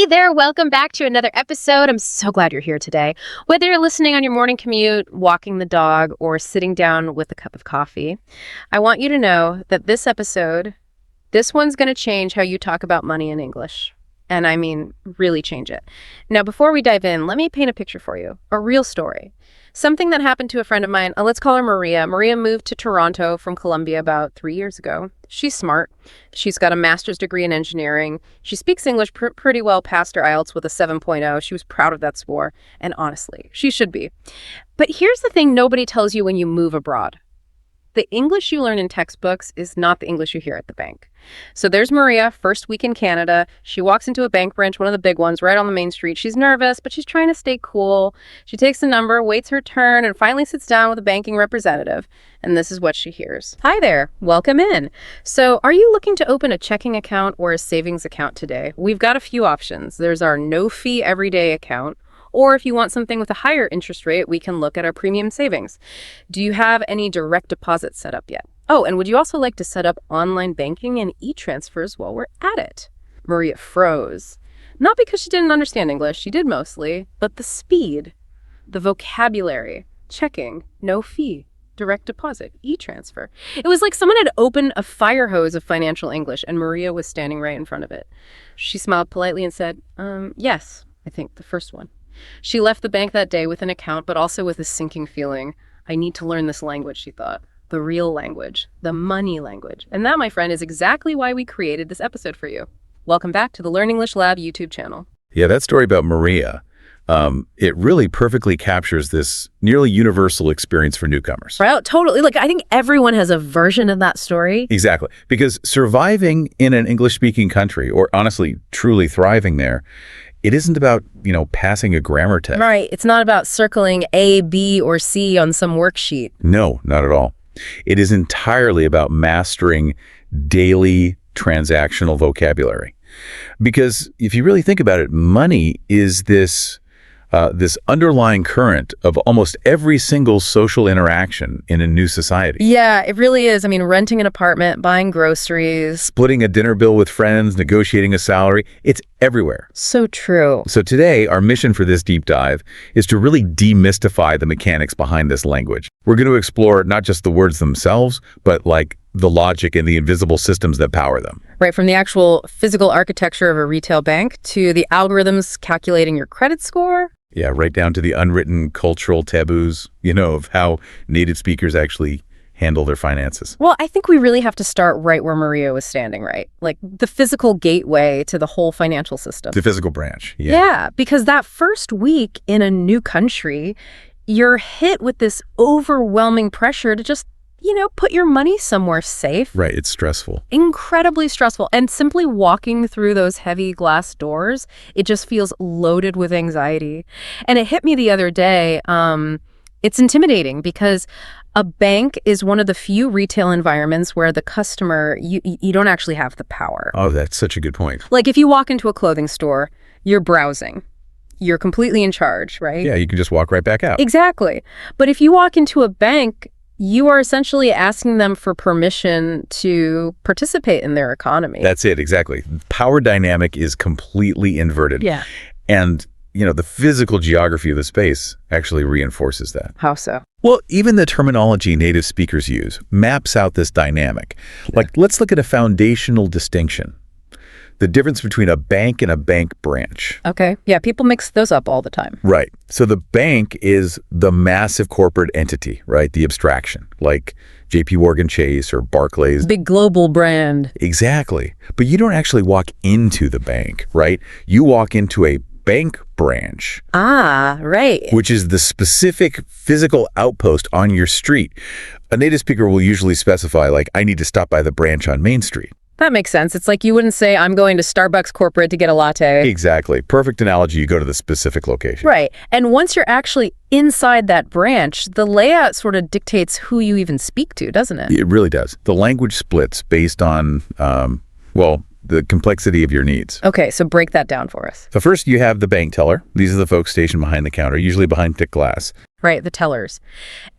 Hey there, welcome back to another episode. I'm so glad you're here today. Whether you're listening on your morning commute, walking the dog, or sitting down with a cup of coffee, I want you to know that this one's going to change how you talk about money in English. And I mean, really change it. Now, before we dive in, let me paint a picture for you, a real story. Something that happened to a friend of mine. Let's call her Maria. Maria moved to Toronto from Colombia about 3 years ago. She's smart. She's got a master's degree in engineering. She speaks English pretty well past her IELTS with a 7.0. She was proud of that score. And honestly, she should be. But here's the thing nobody tells you when you move abroad. The English you learn in textbooks is not the English you hear at the bank. So there's Maria, first week in Canada. She walks into a bank branch, one of the big ones, right on the main street. She's nervous, but she's trying to stay cool. She takes the number, waits her turn, and finally sits down with a banking representative. And this is what she hears. Hi there, welcome in. So are you looking to open a checking account or a savings account today? We've got a few options. There's our no-fee everyday account. Or if you want something with a higher interest rate, we can look at our premium savings. Do you have any direct deposits set up yet? Oh, and would you also like to set up online banking and e-transfers while we're at it? Maria froze. Not because she didn't understand English, she did mostly, but the speed, the vocabulary, checking, no fee, direct deposit, e-transfer. It was like someone had opened a fire hose of financial English and Maria was standing right in front of it. She smiled politely and said, yes, I think the first one. She left the bank that day with an account, but also with a sinking feeling. I need to learn this language, she thought. The real language, the money language. And that, my friend, is exactly why we created this episode for you. Welcome back to the Learn English Lab YouTube channel. Yeah, that story about Maria, it really perfectly captures this nearly universal experience for newcomers. Right, totally. Like, I think everyone has a version of that story. Exactly. Because surviving in an English-speaking country, or honestly, truly thriving there, it isn't about, passing a grammar test. Right. It's not about circling A, B, or C on some worksheet. No, not at all. It is entirely about mastering daily transactional vocabulary. Because if you really think about it, money is this underlying current of almost every single social interaction in a new society. Yeah, it really is. I mean, renting an apartment, buying groceries, splitting a dinner bill with friends, negotiating a salary, it's everywhere. So true. So today, our mission for this deep dive is to really demystify the mechanics behind this language. We're going to explore not just the words themselves, but like the logic and the invisible systems that power them. Right, from the actual physical architecture of a retail bank to the algorithms calculating your credit score. Yeah, right down to the unwritten cultural taboos, of how native speakers actually handle their finances. Well, I think we really have to start right where Maria was standing, right? Like the physical gateway to the whole financial system. The physical branch, yeah. Yeah, because that first week in a new country, you're hit with this overwhelming pressure to just put your money somewhere safe. Right, it's stressful. Incredibly stressful. And simply walking through those heavy glass doors, it just feels loaded with anxiety. And it hit me the other day. It's intimidating because a bank is one of the few retail environments where the customer, you don't actually have the power. Oh, that's such a good point. Like if you walk into a clothing store, you're browsing. You're completely in charge, right? Yeah, you can just walk right back out. Exactly. But if you walk into a bank, you are essentially asking them for permission to participate in their economy. That's it, exactly. Power dynamic is completely inverted. Yeah. And, the physical geography of the space actually reinforces that. How so? Well, even the terminology native speakers use maps out this dynamic. Like, let's look at a foundational distinction. The difference between a bank and a bank branch. Okay. Yeah, people mix those up all the time. Right. So the bank is the massive corporate entity, right? The abstraction, like JP Morgan Chase or Barclays. Big global brand. Exactly. But you don't actually walk into the bank, right? You walk into a bank branch. Ah, right. Which is the specific physical outpost on your street. A native speaker will usually specify, like, I need to stop by the branch on Main Street. That makes sense. It's like you wouldn't say, I'm going to Starbucks corporate to get a latte. Exactly. Perfect analogy. You go to the specific location. Right. And once you're actually inside that branch, the layout sort of dictates who you even speak to, doesn't it? It really does. The language splits based on, the complexity of your needs. Okay, so break that down for us. So first, you have the bank teller. These are the folks stationed behind the counter, usually behind thick glass. Right, the tellers.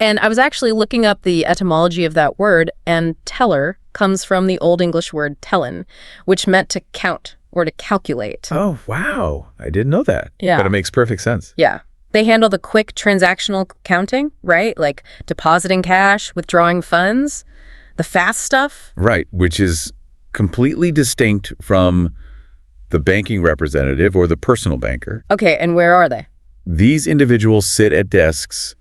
And I was actually looking up the etymology of that word, and teller comes from the Old English word tellen, which meant to count or to calculate. Oh, wow. I didn't know that. Yeah. But it makes perfect sense. Yeah. They handle the quick transactional counting, right? Like depositing cash, withdrawing funds, the fast stuff. Right, which is completely distinct from the banking representative or the personal banker. Okay, and where are they? These individuals sit at desks,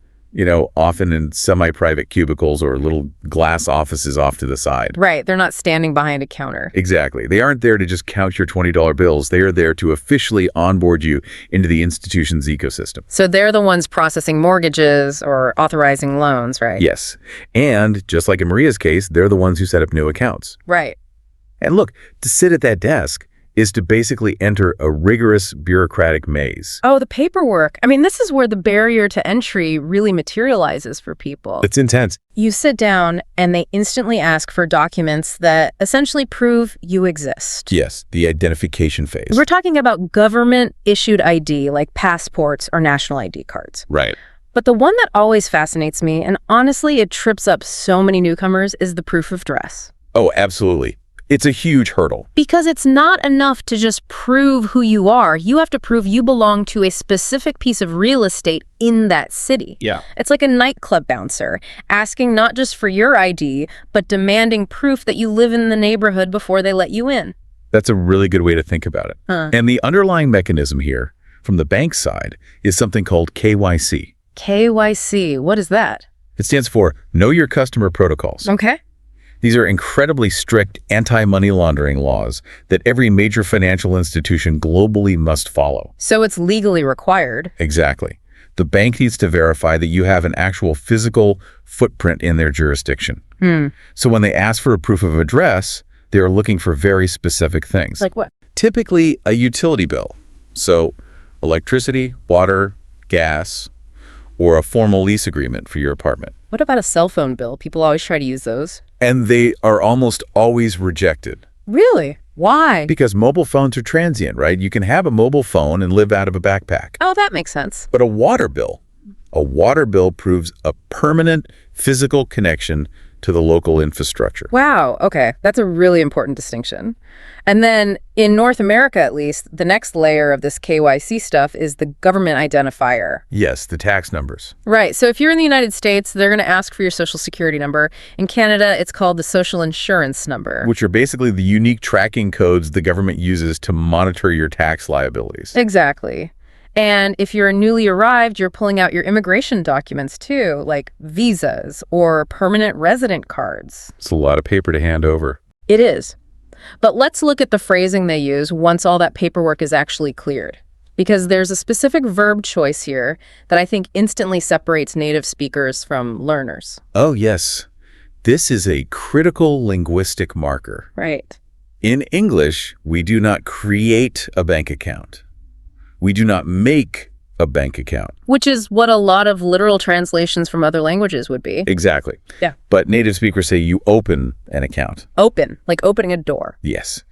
often in semi-private cubicles or little glass offices off to the side. Right, they're not standing behind a counter. Exactly. They aren't there to just count your $20 bills. They are there to officially onboard you into the institution's ecosystem. So they're the ones processing mortgages or authorizing loans, right? Yes. And just like in Maria's case, they're the ones who set up new accounts. Right. And look, to sit at that desk is to basically enter a rigorous bureaucratic maze. Oh, the paperwork. I mean, this is where the barrier to entry really materializes for people. It's intense. You sit down and they instantly ask for documents that essentially prove you exist. Yes, the identification phase. We're talking about government-issued ID like passports or national ID cards. Right. But the one that always fascinates me, and honestly it trips up so many newcomers, is the proof of address. Oh, absolutely. It's a huge hurdle. Because it's not enough to just prove who you are. You have to prove you belong to a specific piece of real estate in that city. Yeah. It's like a nightclub bouncer, asking not just for your ID, but demanding proof that you live in the neighborhood before they let you in. That's a really good way to think about it. And the underlying mechanism here, from the bank side, is something called KYC. KYC, what is that? It stands for Know Your Customer Protocols. Okay. These are incredibly strict anti-money laundering laws that every major financial institution globally must follow. So it's legally required. Exactly. The bank needs to verify that you have an actual physical footprint in their jurisdiction. So when they ask for a proof of address, they are looking for very specific things. Like what? Typically a utility bill. So electricity, water, gas, or a formal lease agreement for your apartment. What about a cell phone bill? People always try to use those. And they are almost always rejected. Really? Why? Because mobile phones are transient, right? You can have a mobile phone and live out of a backpack. Oh, that makes sense. But a water bill proves a permanent physical connection to the local infrastructure. Wow. Okay. That's a really important distinction. And then in North America, at least, the next layer of this KYC stuff is the government identifier. Yes, the tax numbers. Right. So if you're in the United States, they're going to ask for your social security number. In Canada, it's called the social insurance number. Which are basically the unique tracking codes the government uses to monitor your tax liabilities. Exactly. And if you're newly arrived, you're pulling out your immigration documents too, like visas or permanent resident cards. It's a lot of paper to hand over. It is. But let's look at the phrasing they use once all that paperwork is actually cleared. Because there's a specific verb choice here that I think instantly separates native speakers from learners. Oh, yes. This is a critical linguistic marker. Right. In English, we do not create a bank account. We do not make a bank account. Which is what a lot of literal translations from other languages would be. Exactly. Yeah. But native speakers say you open an account. Open, like opening a door. Yes.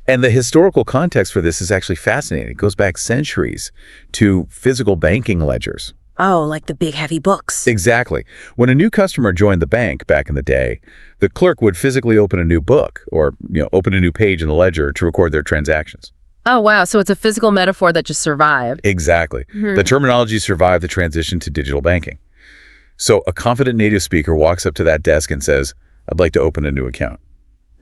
And the historical context for this is actually fascinating. It goes back centuries to physical banking ledgers. Oh, like the big heavy books. Exactly. When a new customer joined the bank back in the day, the clerk would physically open a new book or, open a new page in the ledger to record their transactions. Oh, wow. So it's a physical metaphor that just survived. Exactly. The terminology survived the transition to digital banking. So a confident native speaker walks up to that desk and says, I'd like to open a new account.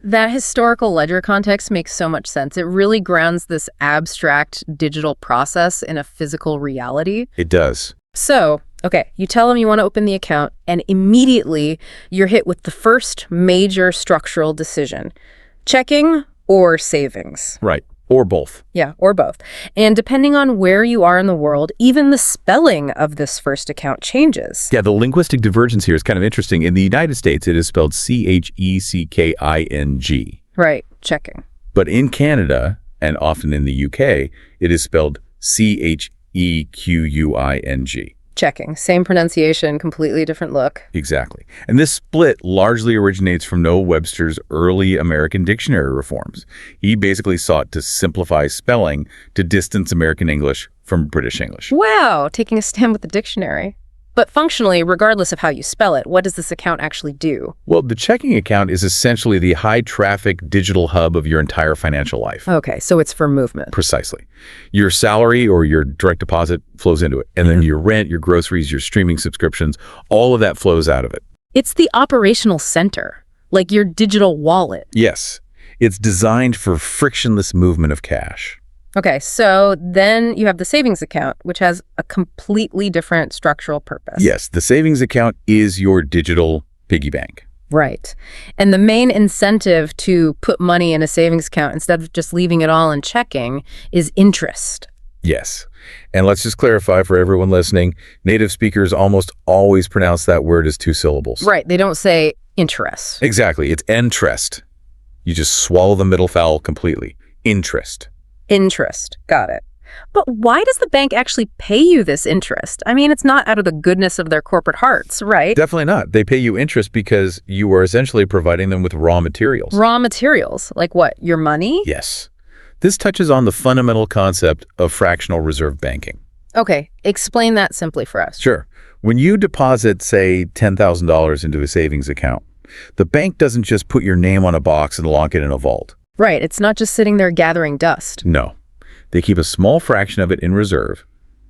That historical ledger context makes so much sense. It really grounds this abstract digital process in a physical reality. It does. So, okay, you tell them you want to open the account, and immediately you're hit with the first major structural decision. Checking or savings. Right. Or both. Yeah, or both. And depending on where you are in the world, even the spelling of this first account changes. Yeah, the linguistic divergence here is kind of interesting. In the United States, it is spelled Checking. Right, checking. But in Canada, and often in the UK, it is spelled Chequing. Checking. Same pronunciation, completely different look. Exactly. And this split largely originates from Noah Webster's early American dictionary reforms. He basically sought to simplify spelling to distance American English from British English. Wow, taking a stand with the dictionary. But functionally, regardless of how you spell it, what does this account actually do? Well, the checking account is essentially the high-traffic digital hub of your entire financial life. Okay, so it's for movement. Precisely. Your salary or your direct deposit flows into it. And then your rent, your groceries, your streaming subscriptions, all of that flows out of it. It's the operational center, like your digital wallet. Yes. It's designed for frictionless movement of cash. Okay, so then you have the savings account, which has a completely different structural purpose. Yes, the savings account is your digital piggy bank. Right. And the main incentive to put money in a savings account instead of just leaving it all in checking is interest. Yes. And let's just clarify for everyone listening, native speakers almost always pronounce that word as two syllables. Right. They don't say interest. Exactly. It's interest. You just swallow the middle vowel completely. Interest. Interest. Got it. But why does the bank actually pay you this interest? I mean, it's not out of the goodness of their corporate hearts, right? Definitely not. They pay you interest because you are essentially providing them with raw materials. Raw materials? Like what? Your money? Yes. This touches on the fundamental concept of fractional reserve banking. Okay. Explain that simply for us. Sure. When you deposit, say, $10,000 into a savings account, the bank doesn't just put your name on a box and lock it in a vault. Right. It's not just sitting there gathering dust. No. They keep a small fraction of it in reserve,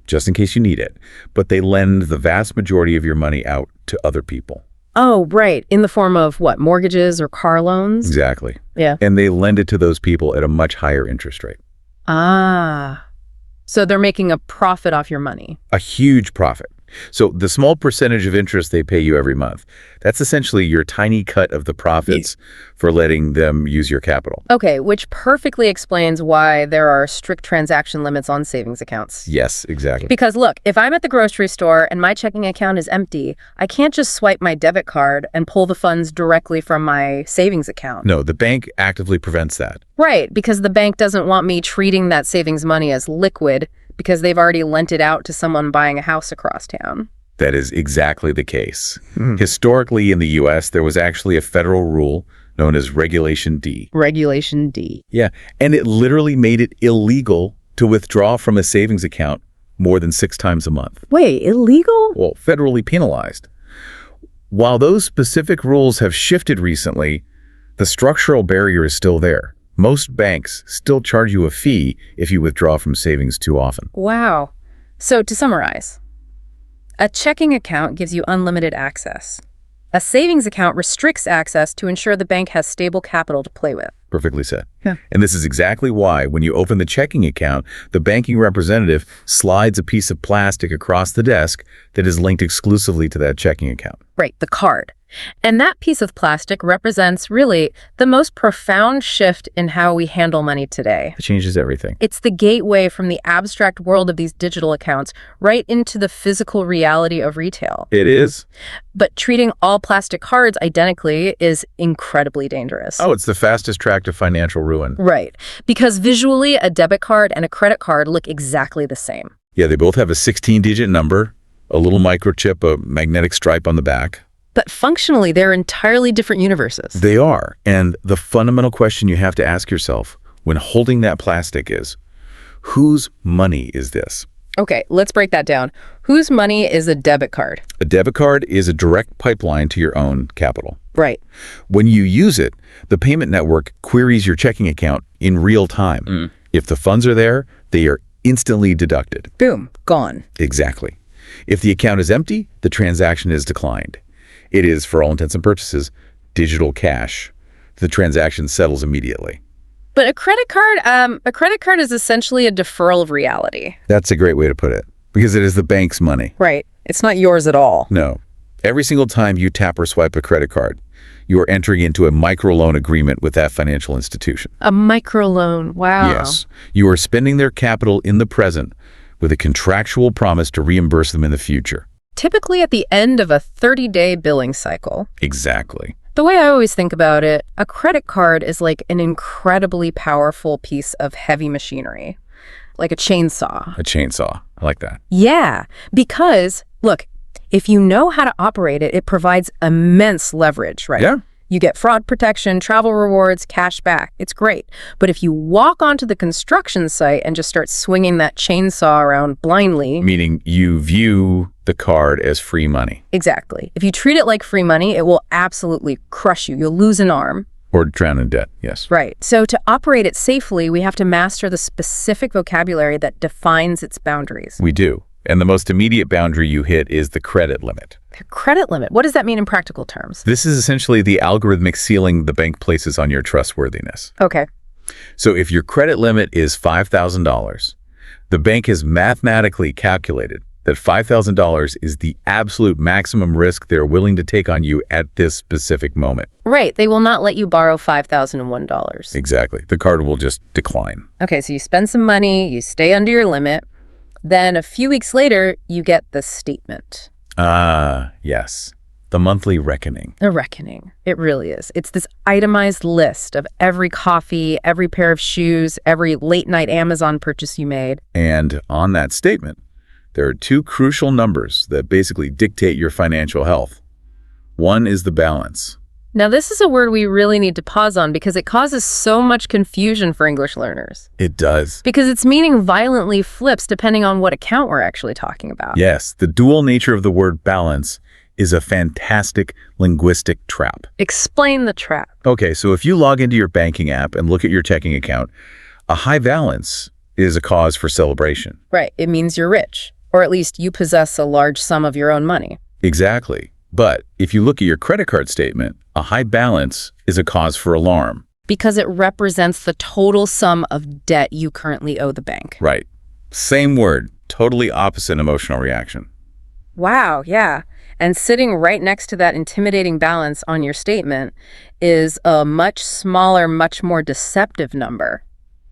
just in case you need it, but they lend the vast majority of your money out to other people. Oh, right. In the form of what? Mortgages or car loans? Exactly. Yeah. And they lend it to those people at a much higher interest rate. Ah. So they're making a profit off your money. A huge profit. So the small percentage of interest they pay you every month, that's essentially your tiny cut of the profits for letting them use your capital. Okay, which perfectly explains why there are strict transaction limits on savings accounts. Yes, exactly. Because look, if I'm at the grocery store and my checking account is empty, I can't just swipe my debit card and pull the funds directly from my savings account. No, the bank actively prevents that. Right, because the bank doesn't want me treating that savings money as liquid because they've already lent it out to someone buying a house across town. That is exactly the case. Historically in the U.S., there was actually a federal rule known as Regulation D. Regulation D. Yeah, and it literally made it illegal to withdraw from a savings account more than 6 times a month. Wait, illegal? Well, federally penalized. While those specific rules have shifted recently, the structural barrier is still there. Most banks still charge you a fee if you withdraw from savings too often. Wow. So to summarize, a checking account gives you unlimited access. A savings account restricts access to ensure the bank has stable capital to play with. Perfectly said. Yeah. And this is exactly why when you open the checking account, the banking representative slides a piece of plastic across the desk that is linked exclusively to that checking account. Right, the card. And that piece of plastic represents really the most profound shift in how we handle money today. It changes everything. It's the gateway from the abstract world of these digital accounts right into the physical reality of retail. It is. But treating all plastic cards identically is incredibly dangerous. Oh, it's the fastest track to financial ruin. Right, because visually a debit card and a credit card look exactly the same. Yeah, they both have a 16-digit number, a little microchip, a magnetic stripe on the back. But functionally, they're entirely different universes. They are. And the fundamental question you have to ask yourself when holding that plastic is, whose money is this? Okay, let's break that down. Whose money is a debit card? A debit card is a direct pipeline to your own capital. Right. When you use it, the payment network queries your checking account in real time. If the funds are there, they are instantly deducted. Boom, gone. Exactly. If the account is empty, the transaction is declined. It is, for all intents and purposes, digital cash. The transaction settles immediately. But a credit card is essentially a deferral of reality. That's a great way to put it, because it is the bank's money. Right. It's not yours at all. No. Every single time you tap or swipe a credit card, you are entering into a microloan agreement with that financial institution. A microloan. Wow. Yes. You are spending their capital in the present with a contractual promise to reimburse them in the future. Typically at the end of a 30-day billing cycle. Exactly. The way I always think about it, a credit card is like an incredibly powerful piece of heavy machinery, like a chainsaw. A chainsaw. I like that. Yeah, because, look, if you know how to operate it, it provides immense leverage, right? Yeah. You get fraud protection, travel rewards, cash back. It's great. But if you walk onto the construction site and just start swinging that chainsaw around blindly... Meaning you view the card as free money. Exactly. If you treat it like free money, it will absolutely crush you. You'll lose an arm. Or drown in debt, yes. Right. So to operate it safely, we have to master the specific vocabulary that defines its boundaries. We do. And the most immediate boundary you hit is the credit limit. The credit limit. What does that mean in practical terms? This is essentially the algorithmic ceiling the bank places on your trustworthiness. Okay. So if your credit limit is $5,000, the bank has mathematically calculated that $5,000 is the absolute maximum risk they're willing to take on you at this specific moment. Right. They will not let you borrow $5,001. Exactly. The card will just decline. Okay, so you spend some money, you stay under your limit. Then a few weeks later, you get the statement. Ah, yes. The monthly reckoning. A reckoning. It really is. It's this itemized list of every coffee, every pair of shoes, every late-night Amazon purchase you made. And on that statement, there are two crucial numbers that basically dictate your financial health. One is the balance. Now, this is a word we really need to pause on because it causes so much confusion for English learners. It does. Because its meaning violently flips depending on what account we're actually talking about. Yes, the dual nature of the word balance is a fantastic linguistic trap. Explain the trap. Okay, so if you log into your banking app and look at your checking account, a high balance is a cause for celebration. Right. It means you're rich, or at least you possess a large sum of your own money. Exactly. But if you look at your credit card statement, a high balance is a cause for alarm. Because it represents the total sum of debt you currently owe the bank. Right. Same word, totally opposite emotional reaction. Wow, yeah. And sitting right next to that intimidating balance on your statement is a much smaller, much more deceptive number.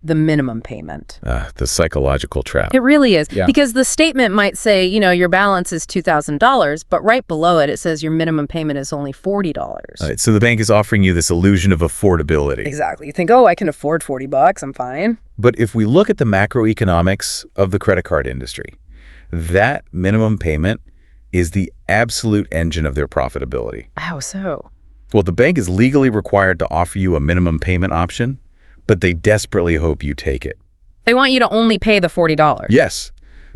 The minimum payment. The psychological trap. It really is. Yeah. Because the statement might say, you know, your balance is $2,000, but right below it, it says your minimum payment is only $40. Right, so the bank is offering you this illusion of affordability. Exactly. You think, oh, I can afford $40, I'm fine. But if we look at the macroeconomics of the credit card industry, that minimum payment is the absolute engine of their profitability. How so? Well, the bank is legally required to offer you a minimum payment option, but they desperately hope you take it. They want you to only pay the $40. Yes,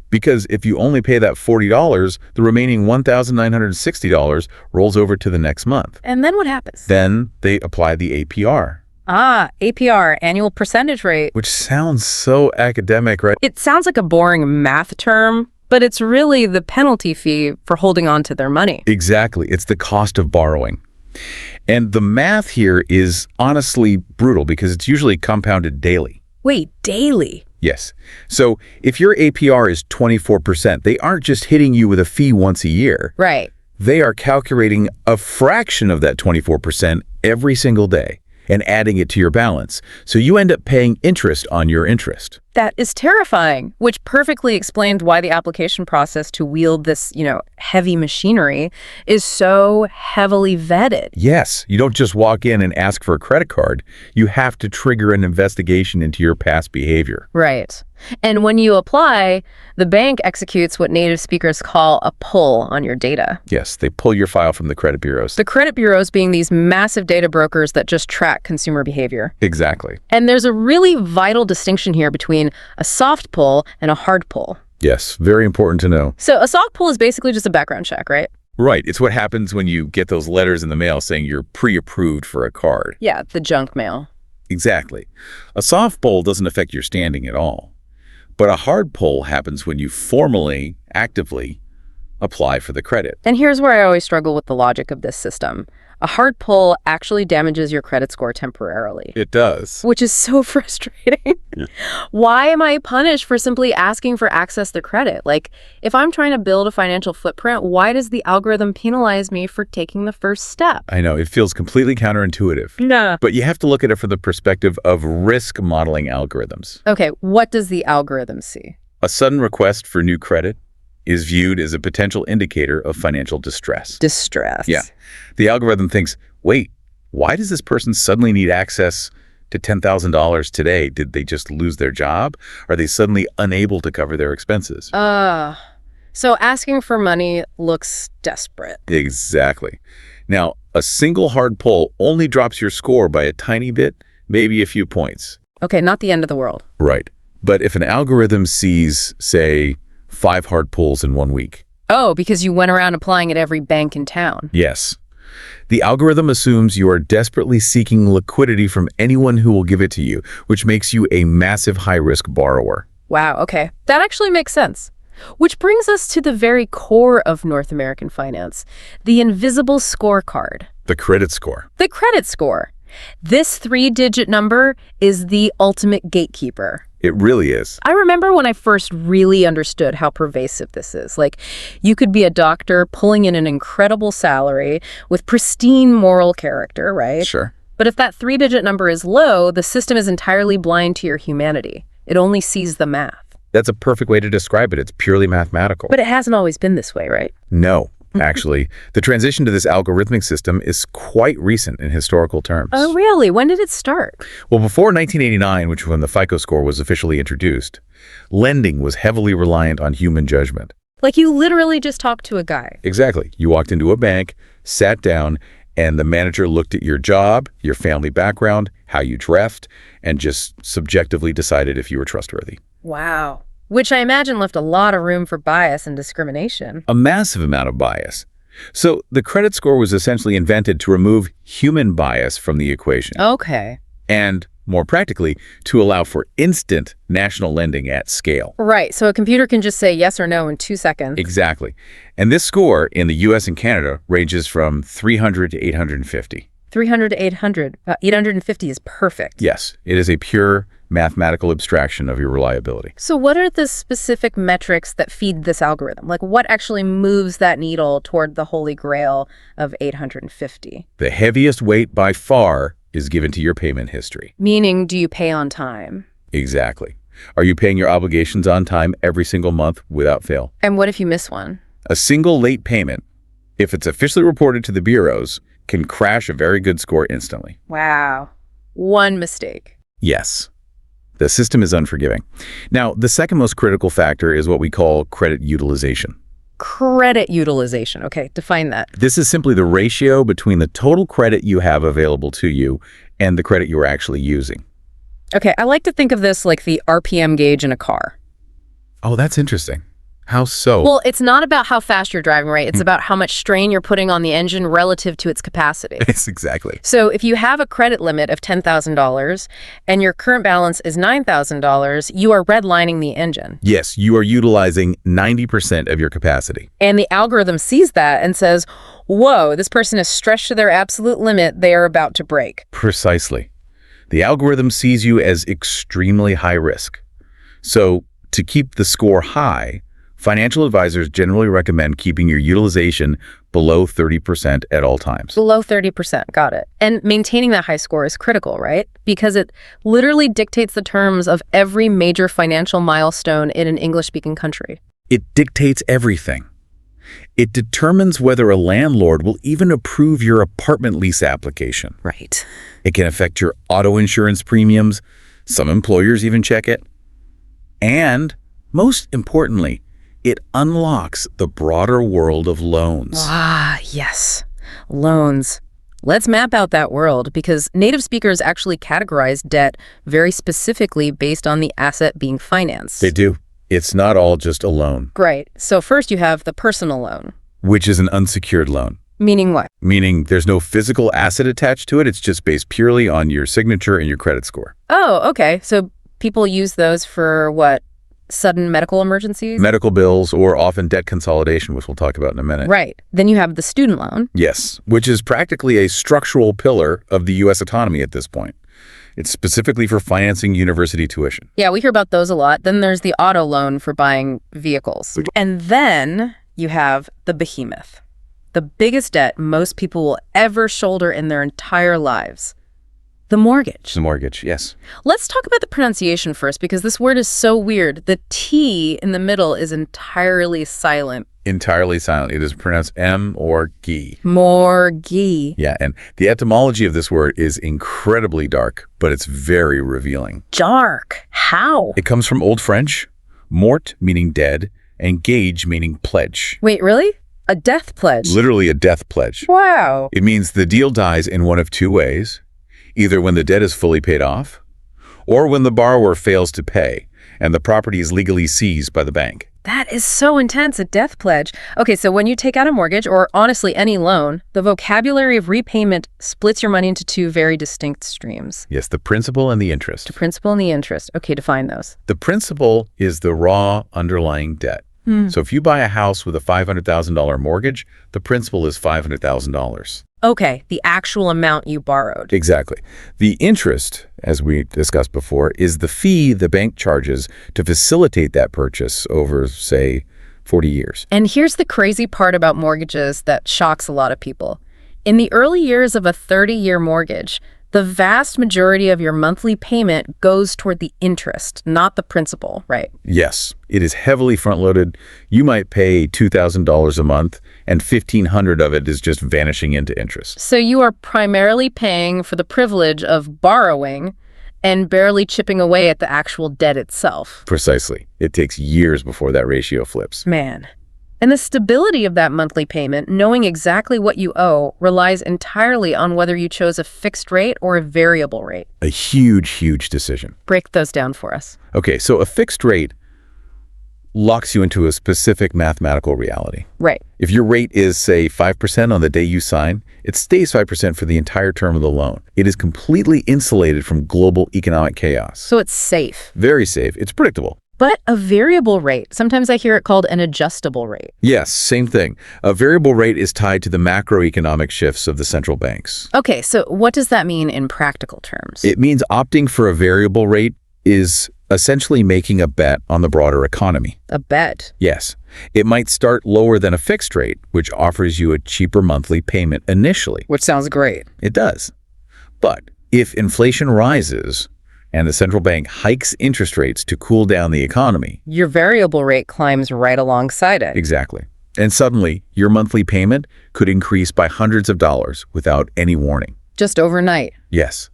because if you only pay that $40, the remaining $1,960 rolls over to the next month. And then what happens? Then they apply the APR. Ah, APR, annual percentage rate. Which sounds so academic, right? It sounds like a boring math term, but it's really the penalty fee for holding on to their money. Exactly. It's the cost of borrowing. And the math here is honestly brutal because it's usually compounded daily. Wait, daily? Yes. So if your APR is 24%, they aren't just hitting you with a fee once a year. Right. They are calculating a fraction of that 24% every single day and adding it to your balance. So you end up paying interest on your interest. That is terrifying, which perfectly explains why the application process to wield this, heavy machinery is so heavily vetted. Yes, you don't just walk in and ask for a credit card. You have to trigger an investigation into your past behavior. Right. And when you apply, the bank executes what native speakers call a pull on your data. Yes, they pull your file from the credit bureaus. The credit bureaus being these massive data brokers that just track consumer behavior. Exactly. And there's a really vital distinction here between a soft pull and a hard pull. Yes, very important to know. So a soft pull is basically just a background check, right? Right. It's what happens when you get those letters in the mail saying you're pre-approved for a card. Yeah, the junk mail. Exactly. A soft pull doesn't affect your standing at all. But a hard pull happens when you formally, actively apply for the credit. And here's where I always struggle with the logic of this system. A hard pull actually damages your credit score temporarily. It does. Which is so frustrating. Yeah. Why am I punished for simply asking for access to credit? Like, if I'm trying to build a financial footprint, why does the algorithm penalize me for taking the first step? I know, it feels completely counterintuitive. Nah. But you have to look at it from the perspective of risk modeling algorithms. Okay, what does the algorithm see? A sudden request for new credit is viewed as a potential indicator of financial distress. Distress. Yeah. The algorithm thinks, wait, why does this person suddenly need access to $10,000 today? Did they just lose their job? Are they suddenly unable to cover their expenses? So asking for money looks desperate. Exactly. Now, a single hard pull only drops your score by a tiny bit, maybe a few points. Okay, not the end of the world. Right. But if an algorithm sees, say, 5 hard pulls in 1 week. Oh, because you went around applying at every bank in town. Yes. The algorithm assumes you are desperately seeking liquidity from anyone who will give it to you, which makes you a massive high-risk borrower. Wow, okay. That actually makes sense. Which brings us to the very core of North American finance, the invisible scorecard. The credit score. The credit score. This 3-digit number is the ultimate gatekeeper. It really is. I remember when I first really understood how pervasive this is. Like, you could be a doctor pulling in an incredible salary with pristine moral character, right? Sure. But if that 3-digit number is low, the system is entirely blind to your humanity. It only sees the math. That's a perfect way to describe it. It's purely mathematical. But it hasn't always been this way, right? No, actually. The transition to this algorithmic system is quite recent in historical terms. Oh, really? When did it start? Well, before 1989, which was when the FICO score was officially introduced, lending was heavily reliant on human judgment. Like, you literally just talked to a guy. Exactly. You walked into a bank, sat down, and the manager looked at your job, your family background, how you dressed, and just subjectively decided if you were trustworthy. Wow. Which I imagine left a lot of room for bias and discrimination. A massive amount of bias. So the credit score was essentially invented to remove human bias from the equation. Okay. And, more practically, to allow for instant national lending at scale. Right. So a computer can just say yes or no in 2 seconds. Exactly. And this score in the US and Canada ranges from 300 to 850. 300 to 800. 850 is perfect. Yes, it is a pure mathematical abstraction of your reliability. So what are the specific metrics that feed this algorithm? Like, what actually moves that needle toward the holy grail of 850? The heaviest weight by far is given to your payment history. Meaning, do you pay on time? Exactly. Are you paying your obligations on time every single month without fail? And what if you miss one? A single late payment, if it's officially reported to the bureaus, can crash a very good score instantly. Wow. One mistake. Yes. The system is unforgiving. Now, the second most critical factor is what we call credit utilization. Credit utilization. Okay, define that. This is simply the ratio between the total credit you have available to you and the credit you are actually using. Okay, I like to think of this like the RPM gauge in a car. Oh, that's interesting. How so? Well, it's not about how fast you're driving, right? It's about how much strain you're putting on the engine relative to its capacity. Yes, exactly. So if you have a credit limit of $10,000 and your current balance is $9,000, you are redlining the engine. Yes, you are utilizing 90% of your capacity. And the algorithm sees that and says, whoa, this person is stretched to their absolute limit. They are about to break. Precisely. The algorithm sees you as extremely high risk. So to keep the score high, financial advisors generally recommend keeping your utilization below 30% at all times. Below 30%, got it. And maintaining that high score is critical, right? Because it literally dictates the terms of every major financial milestone in an English-speaking country. It dictates everything. It determines whether a landlord will even approve your apartment lease application. Right. It can affect your auto insurance premiums. Some employers even check it. And, most importantly, it unlocks the broader world of loans. Ah, yes. Loans. Let's map out that world because native speakers actually categorize debt very specifically based on the asset being financed. They do. It's not all just a loan. Right. So first you have the personal loan. Which is an unsecured loan. Meaning what? Meaning there's no physical asset attached to it. It's just based purely on your signature and your credit score. Oh, okay. So people use those for what? Sudden medical emergencies? Medical bills or often debt consolidation, which we'll talk about in a minute. Right. Then you have the student loan. Yes, which is practically a structural pillar of the U.S. economy at this point. It's specifically for financing university tuition. Yeah, we hear about those a lot. Then there's the auto loan for buying vehicles. And then you have the behemoth, the biggest debt most people will ever shoulder in their entire lives. The mortgage. The mortgage, yes. Let's talk about the pronunciation first because this word is so weird. The T in the middle is entirely silent. Entirely silent. It is pronounced M or G. Morgy. Yeah, and the etymology of this word is incredibly dark, but it's very revealing. Dark. How? It comes from Old French, mort meaning dead, and gage meaning pledge. Wait, really? A death pledge. Literally a death pledge. Wow. It means the deal dies in one of two ways, either when the debt is fully paid off, or when the borrower fails to pay and the property is legally seized by the bank. That is so intense, a death pledge. Okay, so when you take out a mortgage, or honestly any loan, the vocabulary of repayment splits your money into two very distinct streams. Yes, the principal and the interest. The principal and the interest. Okay, define those. The principal is the raw underlying debt. So if you buy a house with a $500,000 mortgage, the principal is $500,000. Okay, the actual amount you borrowed. Exactly. The interest, as we discussed before, is the fee the bank charges to facilitate that purchase over, say, 40 years. And here's the crazy part about mortgages that shocks a lot of people. In the early years of a 30-year mortgage, the vast majority of your monthly payment goes toward the interest, not the principal, right? Yes, it is heavily front-loaded. You might pay $2,000 a month, and $1,500 of it is just vanishing into interest. So you are primarily paying for the privilege of borrowing and barely chipping away at the actual debt itself. Precisely. It takes years before that ratio flips. Man. And the stability of that monthly payment, knowing exactly what you owe, relies entirely on whether you chose a fixed rate or a variable rate. A huge, huge decision. Break those down for us. Okay, so a fixed rate locks you into a specific mathematical reality. Right. If your rate is, say, 5% on the day you sign, it stays 5% for the entire term of the loan. It is completely insulated from global economic chaos. So it's safe. Very safe. It's predictable. But a variable rate, sometimes I hear it called an adjustable rate. Yes, same thing. A variable rate is tied to the macroeconomic shifts of the central banks. Okay, so what does that mean in practical terms? It means opting for a variable rate is essentially making a bet on the broader economy. A bet? Yes. It might start lower than a fixed rate, which offers you a cheaper monthly payment initially. Which sounds great. It does. But if inflation rises and the central bank hikes interest rates to cool down the economy, your variable rate climbs right alongside it. Exactly. And suddenly, your monthly payment could increase by hundreds of dollars without any warning. Just overnight. Yes.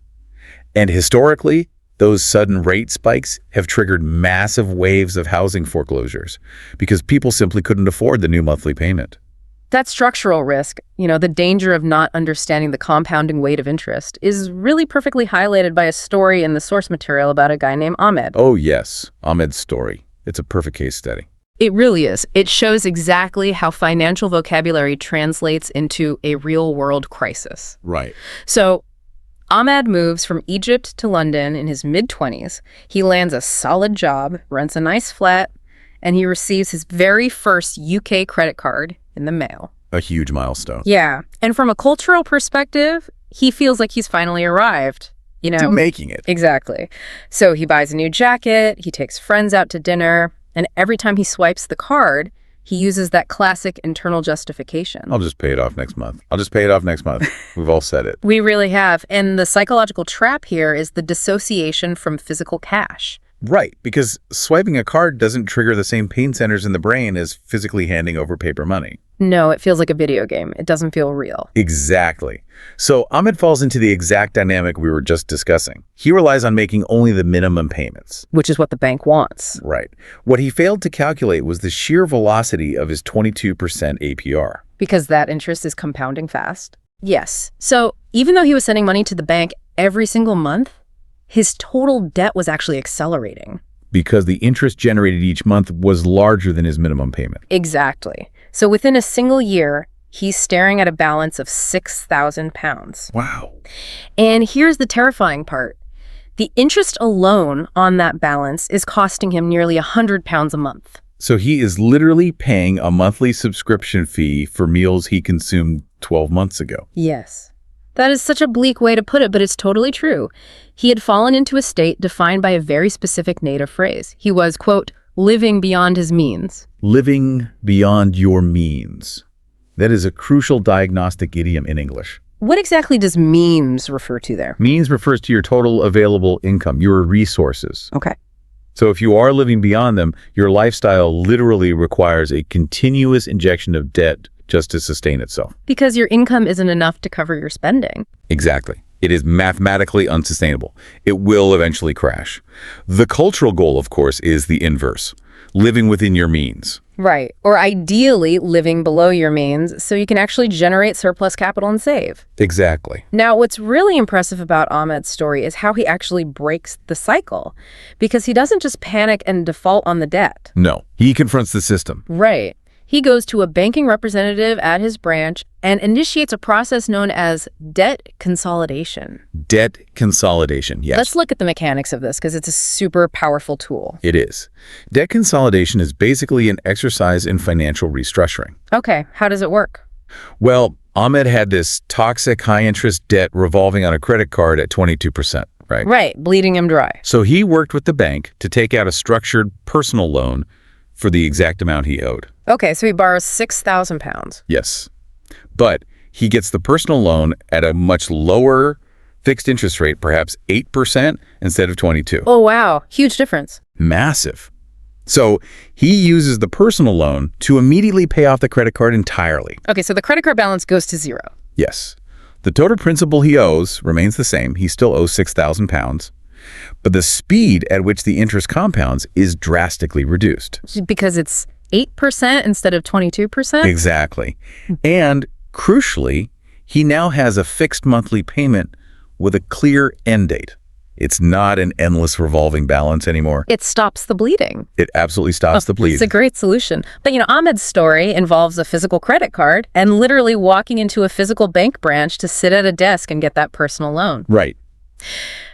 And historically, those sudden rate spikes have triggered massive waves of housing foreclosures because people simply couldn't afford the new monthly payment. That structural risk, the danger of not understanding the compounding weight of interest, is really perfectly highlighted by a story in the source material about a guy named Ahmed. Oh, yes. Ahmed's story. It's a perfect case study. It really is. It shows exactly how financial vocabulary translates into a real-world crisis. Right. So, Ahmed moves from Egypt to London in his mid-20s. He lands a solid job, rents a nice flat, and he receives his very first UK credit card in the mail. A huge milestone. Yeah. And from a cultural perspective, he feels like he's finally arrived. To making it. Exactly. So he buys a new jacket, he takes friends out to dinner, and every time he swipes the card, he uses that classic internal justification. I'll just pay it off next month. I'll just pay it off next month. We've all said it. We really have. And the psychological trap here is the dissociation from physical cash. Right, because swiping a card doesn't trigger the same pain centers in the brain as physically handing over paper money. No, it feels like a video game. It doesn't feel real. Exactly. So Ahmed falls into the exact dynamic we were just discussing. He relies on making only the minimum payments. Which is what the bank wants. Right. What he failed to calculate was the sheer velocity of his 22% APR. Because that interest is compounding fast? Yes. So even though he was sending money to the bank every single month, his total debt was actually accelerating. Because the interest generated each month was larger than his minimum payment. Exactly. So within a single year, he's staring at a balance of £6,000. Wow. And here's the terrifying part. The interest alone on that balance is costing him nearly £100 a month. So he is literally paying a monthly subscription fee for meals he consumed 12 months ago. Yes. That is such a bleak way to put it, but it's totally true. He had fallen into a state defined by a very specific native phrase. He was, quote, living beyond his means. Living beyond your means. That is a crucial diagnostic idiom in English. What exactly does means refer to there? Means refers to your total available income, your resources. Okay. So if you are living beyond them, your lifestyle literally requires a continuous injection of debt just to sustain itself. Because your income isn't enough to cover your spending. Exactly. It is mathematically unsustainable. It will eventually crash. The cultural goal, of course, is the inverse. living within your means. Right. Or ideally living below your means so you can actually generate surplus capital and save. Exactly. Now, what's really impressive about Ahmed's story is how he actually breaks the cycle, because he doesn't just panic and default on the debt. No, he confronts the system. Right. He goes to a banking representative at his branch and initiates a process known as debt consolidation. Debt consolidation, yes. Let's look at the mechanics of this because it's a super powerful tool. It is. Debt consolidation is basically an exercise in financial restructuring. Okay, how does it work? Well, Ahmed had this toxic high-interest debt revolving on a credit card at 22%, right? Right, bleeding him dry. So he worked with the bank to take out a structured personal loan for the exact amount he owed. Okay, so he borrows 6,000 pounds. Yes. But he gets the personal loan at a much lower fixed interest rate, perhaps 8% instead of 22. Oh, wow. Huge difference. Massive. So he uses the personal loan to immediately pay off the credit card entirely. Okay, so the credit card balance goes to zero. Yes. The total principal he owes remains the same. He still owes 6,000 pounds. But the speed at which the interest compounds is drastically reduced. Because it's 8% instead of 22%? Exactly. And crucially, he now has a fixed monthly payment with a clear end date. It's not an endless revolving balance anymore. It stops the bleeding. It absolutely stops the bleeding. It's a great solution. But, Ahmed's story involves a physical credit card and literally walking into a physical bank branch to sit at a desk and get that personal loan. Right.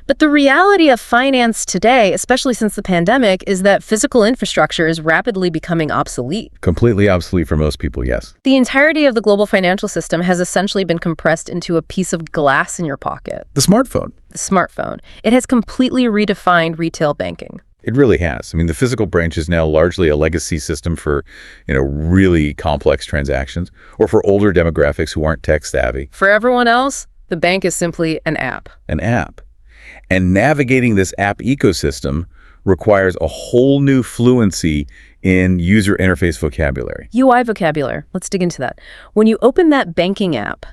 But the reality of finance today, especially since the pandemic, is that physical infrastructure is rapidly becoming obsolete. Completely obsolete for most people, yes. The entirety of the global financial system has essentially been compressed into a piece of glass in your pocket. The smartphone. The smartphone. It has completely redefined retail banking. It really has. I mean, the physical branch is now largely a legacy system for, really complex transactions or for older demographics who aren't tech savvy. For everyone else, the bank is simply an app. An app. And navigating this app ecosystem requires a whole new fluency in user interface vocabulary. UI vocabulary. Let's dig into that. When you open that banking app,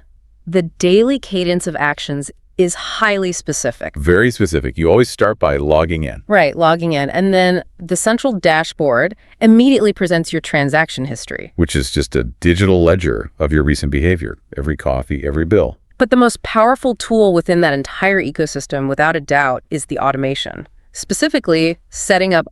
the daily cadence of actions is highly specific. Very specific. You always start by logging in. Right, logging in. And then the central dashboard immediately presents your transaction history. Which is just a digital ledger of your recent behavior. Every coffee, every bill. But the most powerful tool within that entire ecosystem, without a doubt, is the automation. Specifically, setting up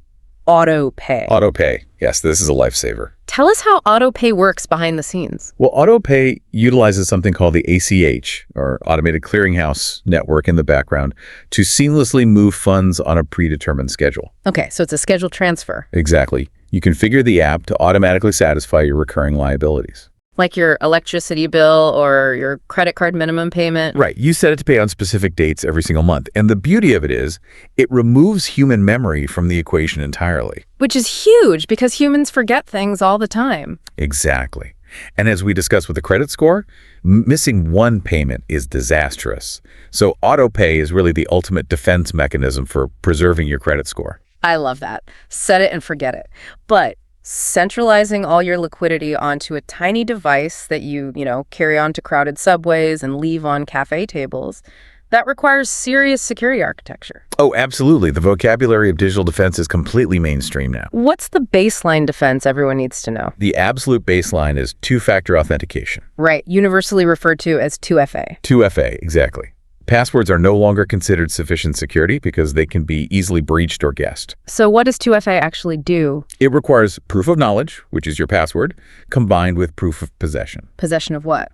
auto pay. Auto pay. Yes, this is a lifesaver. Tell us how auto pay works behind the scenes. Well, auto pay utilizes something called the ACH, or Automated Clearinghouse Network, in the background to seamlessly move funds on a predetermined schedule. Okay, so it's a scheduled transfer. Exactly. You configure the app to automatically satisfy your recurring liabilities. Like your electricity bill or your credit card minimum payment. Right. You set it to pay on specific dates every single month. And the beauty of it is it removes human memory from the equation entirely. Which is huge because humans forget things all the time. Exactly. And as we discussed with the credit score, missing one payment is disastrous. So auto pay is really the ultimate defense mechanism for preserving your credit score. I love that. Set it and forget it. But centralizing all your liquidity onto a tiny device that you carry on to crowded subways and leave on cafe tables, that requires serious security architecture. Oh, absolutely. The vocabulary of digital defense is completely mainstream now. What's the baseline defense everyone needs to know? The absolute baseline is two-factor authentication. Right, universally referred to as 2FA. 2FA, exactly. Passwords are no longer considered sufficient security because they can be easily breached or guessed. So what does 2FA actually do? It requires proof of knowledge, which is your password, combined with proof of possession. Possession of what?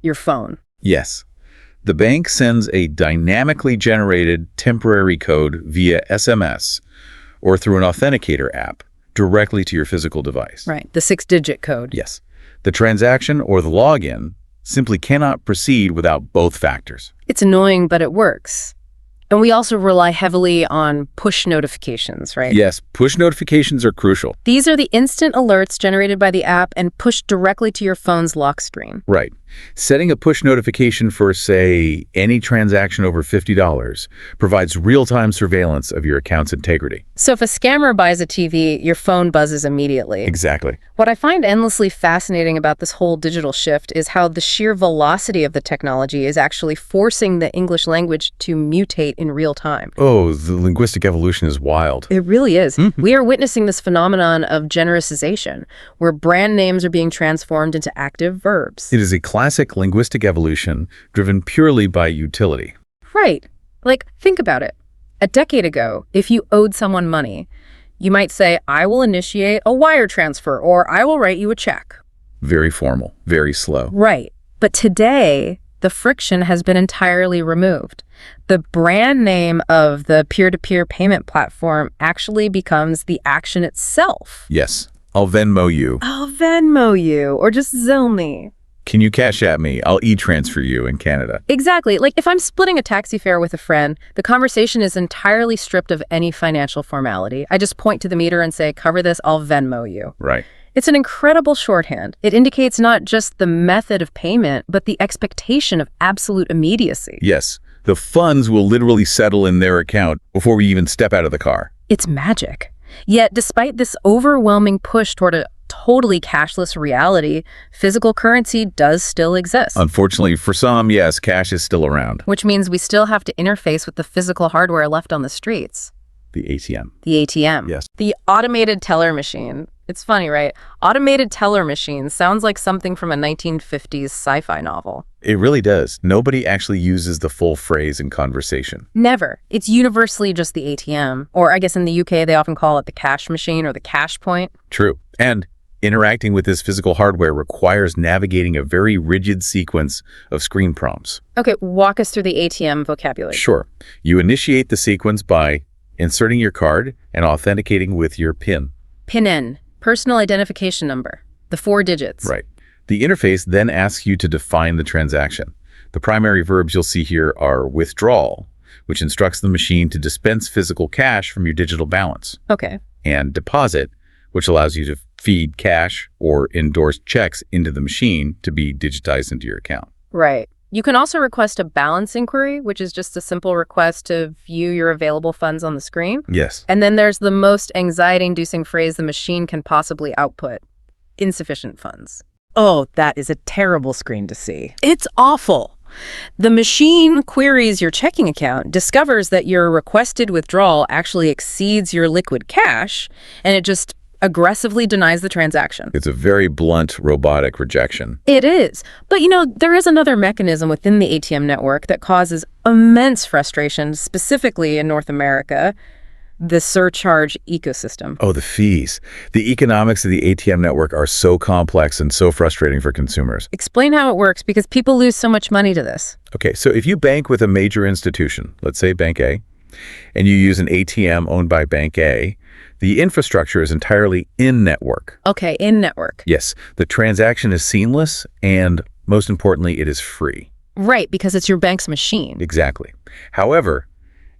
Your phone. Yes. The bank sends a dynamically generated temporary code via SMS or through an authenticator app directly to your physical device. Right, the 6-digit code. Yes. The transaction or the login simply cannot proceed without both factors. It's annoying, but it works. And we also rely heavily on push notifications, right? Yes, push notifications are crucial. These are the instant alerts generated by the app and pushed directly to your phone's lock screen. Right. Setting a push notification for, say, any transaction over $50 provides real-time surveillance of your account's integrity. So if a scammer buys a TV, your phone buzzes immediately. Exactly. What I find endlessly fascinating about this whole digital shift is how the sheer velocity of the technology is actually forcing the English language to mutate in real time. Oh, the linguistic evolution is wild. It really is. We are witnessing this phenomenon of genericization, where brand names are being transformed into active verbs. It is a classic linguistic evolution driven purely by utility. Right. Like, think about it. A decade ago, if you owed someone money, you might say, I will initiate a wire transfer, or I will write you a check. Very formal, very slow. Right. But today, the friction has been entirely removed. The brand name of the peer-to-peer payment platform actually becomes the action itself. Yes, I'll Venmo you. I'll Venmo you, or just Zelle me. Can you cash at me? I'll e-transfer you in Canada. Exactly. Like if I'm splitting a taxi fare with a friend, the conversation is entirely stripped of any financial formality. I just point to the meter and say, cover this, I'll Venmo you. Right. It's an incredible shorthand. It indicates not just the method of payment, but the expectation of absolute immediacy. Yes, the funds will literally settle in their account before we even step out of the car. It's magic. Yet, despite this overwhelming push toward a totally cashless reality, physical currency does still exist. Unfortunately, for some, yes, cash is still around. Which means we still have to interface with the physical hardware left on the streets. The ATM. The ATM. Yes. The automated teller machine. It's funny, right? Automated teller machine sounds like something from a 1950s sci-fi novel. It really does. Nobody actually uses the full phrase in conversation. Never. It's universally just the ATM. Or I guess in the UK, they often call it the cash machine or the cash point. True. And interacting with this physical hardware requires navigating a very rigid sequence of screen prompts. Okay, walk us through the ATM vocabulary. Sure. You initiate the sequence by inserting your card and authenticating with your PIN. PIN, personal identification number, the 4 digits. Right. The interface then asks you to define the transaction. The primary verbs you'll see here are withdrawal, which instructs the machine to dispense physical cash from your digital balance, Okay. and deposit, which allows you to feed cash or endorse checks into the machine to be digitized into your account. Right. You can also request a balance inquiry, which is just a simple request to view your available funds on the screen. Yes. And then there's the most anxiety-inducing phrase the machine can possibly output: insufficient funds. Oh, that is a terrible screen to see. It's awful. The machine queries your checking account, discovers that your requested withdrawal actually exceeds your liquid cash, and it just aggressively denies the transaction. It's a very blunt, robotic rejection. It is. But, there is another mechanism within the ATM network that causes immense frustration, specifically in North America: the surcharge ecosystem. Oh, the fees. The economics of the ATM network are so complex and so frustrating for consumers. Explain how it works, because people lose so much money to this. Okay, so if you bank with a major institution, let's say Bank A, and you use an ATM owned by Bank A, the infrastructure is entirely in-network. Okay, in-network. Yes, the transaction is seamless, and most importantly, it is free. Right, because it's your bank's machine. Exactly. However,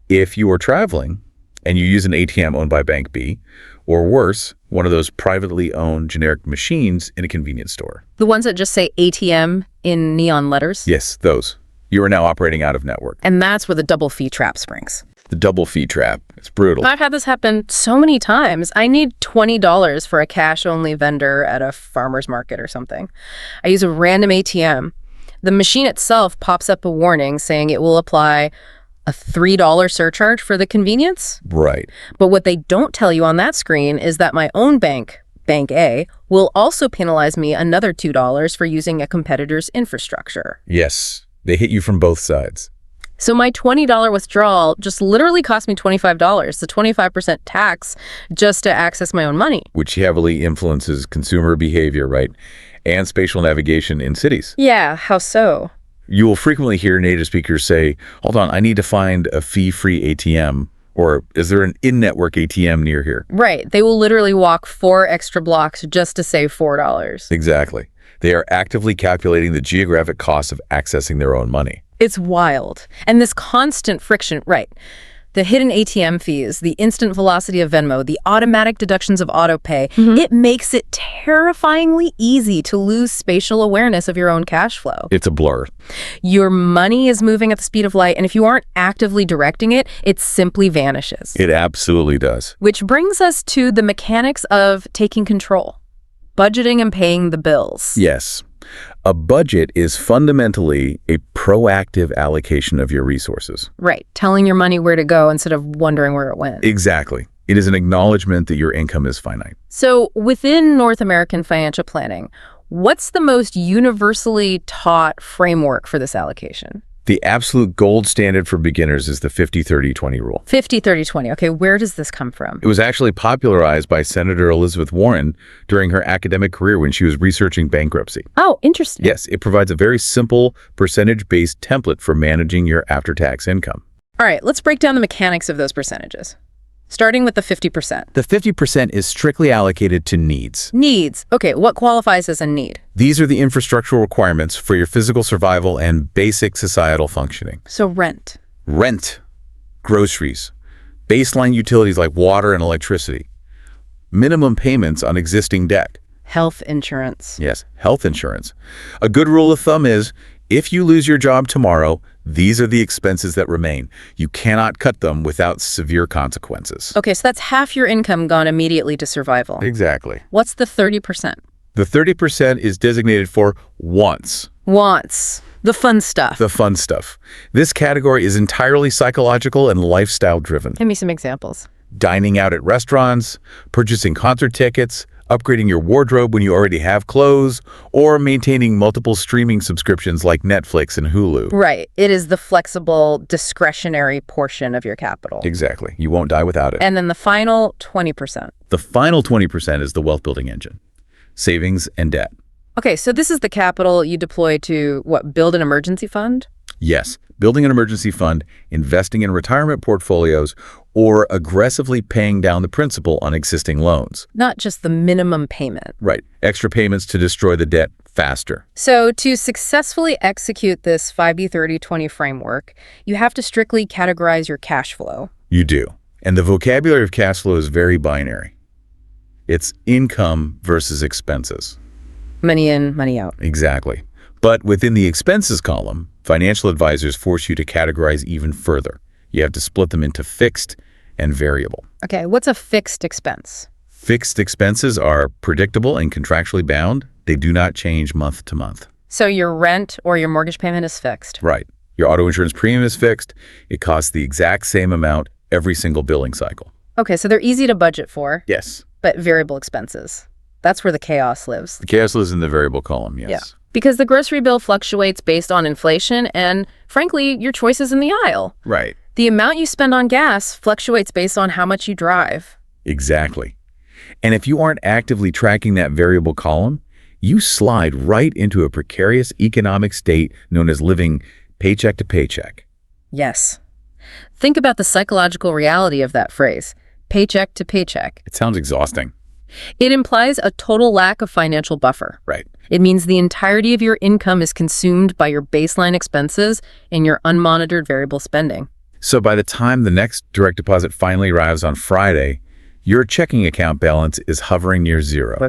if you are traveling and you use an ATM owned by Bank B, or worse, one of those privately owned generic machines in a convenience store. The ones that just say ATM in neon letters? Yes, those. You are now operating out of network. And that's where the double fee trap springs. The double fee trap. It's brutal. I've had this happen so many times. I need $20 for a cash-only vendor at a farmer's market or something. I use a random ATM. The machine itself pops up a warning saying it will apply a $3 surcharge for the convenience. Right. But what they don't tell you on that screen is that my own bank, Bank A, will also penalize me another $2 for using a competitor's infrastructure. Yes. They hit you from both sides. So my $20 withdrawal just literally cost me $25, the 25% tax, just to access my own money. Which heavily influences consumer behavior, right? And spatial navigation in cities. Yeah, how so? You will frequently hear native speakers say, hold on, I need to find a fee-free ATM, or is there an in-network ATM near here? Right. They will literally walk 4 extra blocks just to save $4. Exactly. They are actively calculating the geographic cost of accessing their own money. It's wild. And this constant friction, right? The hidden ATM fees, the instant velocity of Venmo, the automatic deductions of autopay, it makes it terrifyingly easy to lose spatial awareness of your own cash flow. It's a blur. Your money is moving at the speed of light, and if you aren't actively directing it, it simply vanishes. It absolutely does. Which brings us to the mechanics of taking control, budgeting and paying the bills. Yes. A budget is fundamentally a proactive allocation of your resources. Right. Telling your money where to go instead of wondering where it went. Exactly. It is an acknowledgement that your income is finite. So within North American financial planning, what's the most universally taught framework for this allocation? The absolute gold standard for beginners is the 50-30-20 rule. 50-30-20. Okay, where does this come from? It was actually popularized by Senator Elizabeth Warren during her academic career when she was researching bankruptcy. Oh, interesting. Yes, it provides a very simple percentage-based template for managing your after-tax income. All right, let's break down the mechanics of those percentages. Starting with the 50%. The 50% is strictly allocated to needs. Needs. Okay, what qualifies as a need? These are the infrastructural requirements for your physical survival and basic societal functioning. So rent. Rent, groceries, baseline utilities like water and electricity, minimum payments on existing debt. Health insurance. Yes, health insurance. A good rule of thumb is, if you lose your job tomorrow, these are the expenses that remain. You cannot cut them without severe consequences. Okay, so that's half your income gone immediately to survival. Exactly. What's the 30%? The 30% is designated for wants. Wants. The fun stuff. The fun stuff. This category is entirely psychological and lifestyle driven. Give me some examples. Dining out at restaurants, purchasing concert tickets, upgrading your wardrobe when you already have clothes, or maintaining multiple streaming subscriptions like Netflix and Hulu. Right. It is the flexible, discretionary portion of your capital. Exactly. You won't die without it. And then the final 20%. The final 20% is the wealth building engine. Savings and debt. Okay, so this is the capital you deploy to, what, build an emergency fund? Yes, building an emergency fund, investing in retirement portfolios, or aggressively paying down the principal on existing loans. Not just the minimum payment. Right. Extra payments to destroy the debt faster. So to successfully execute this 50-30-20 framework, you have to strictly categorize your cash flow. You do. And the vocabulary of cash flow is very binary. It's income versus expenses. Money in, money out. Exactly. But within the expenses column, financial advisors force you to categorize even further. You have to split them into fixed and variable. Okay, what's a fixed expense? Fixed expenses are predictable and contractually bound. They do not change month to month. So your rent or your mortgage payment is fixed. Right. Your auto insurance premium is fixed. It costs the exact same amount every single billing cycle. Okay, so they're easy to budget for. Yes. But variable expenses. That's where the chaos lives. The chaos lives in the variable column, yes. Yeah. Because the grocery bill fluctuates based on inflation and, frankly, your choices in the aisle. Right. The amount you spend on gas fluctuates based on how much you drive. Exactly. And if you aren't actively tracking that variable column, you slide right into a precarious economic state known as living paycheck to paycheck. Yes. Think about the psychological reality of that phrase, paycheck to paycheck. It sounds exhausting. It implies a total lack of financial buffer. Right. It means the entirety of your income is consumed by your baseline expenses and your unmonitored variable spending. So by the time the next direct deposit finally arrives on Friday, your checking account balance is hovering near zero.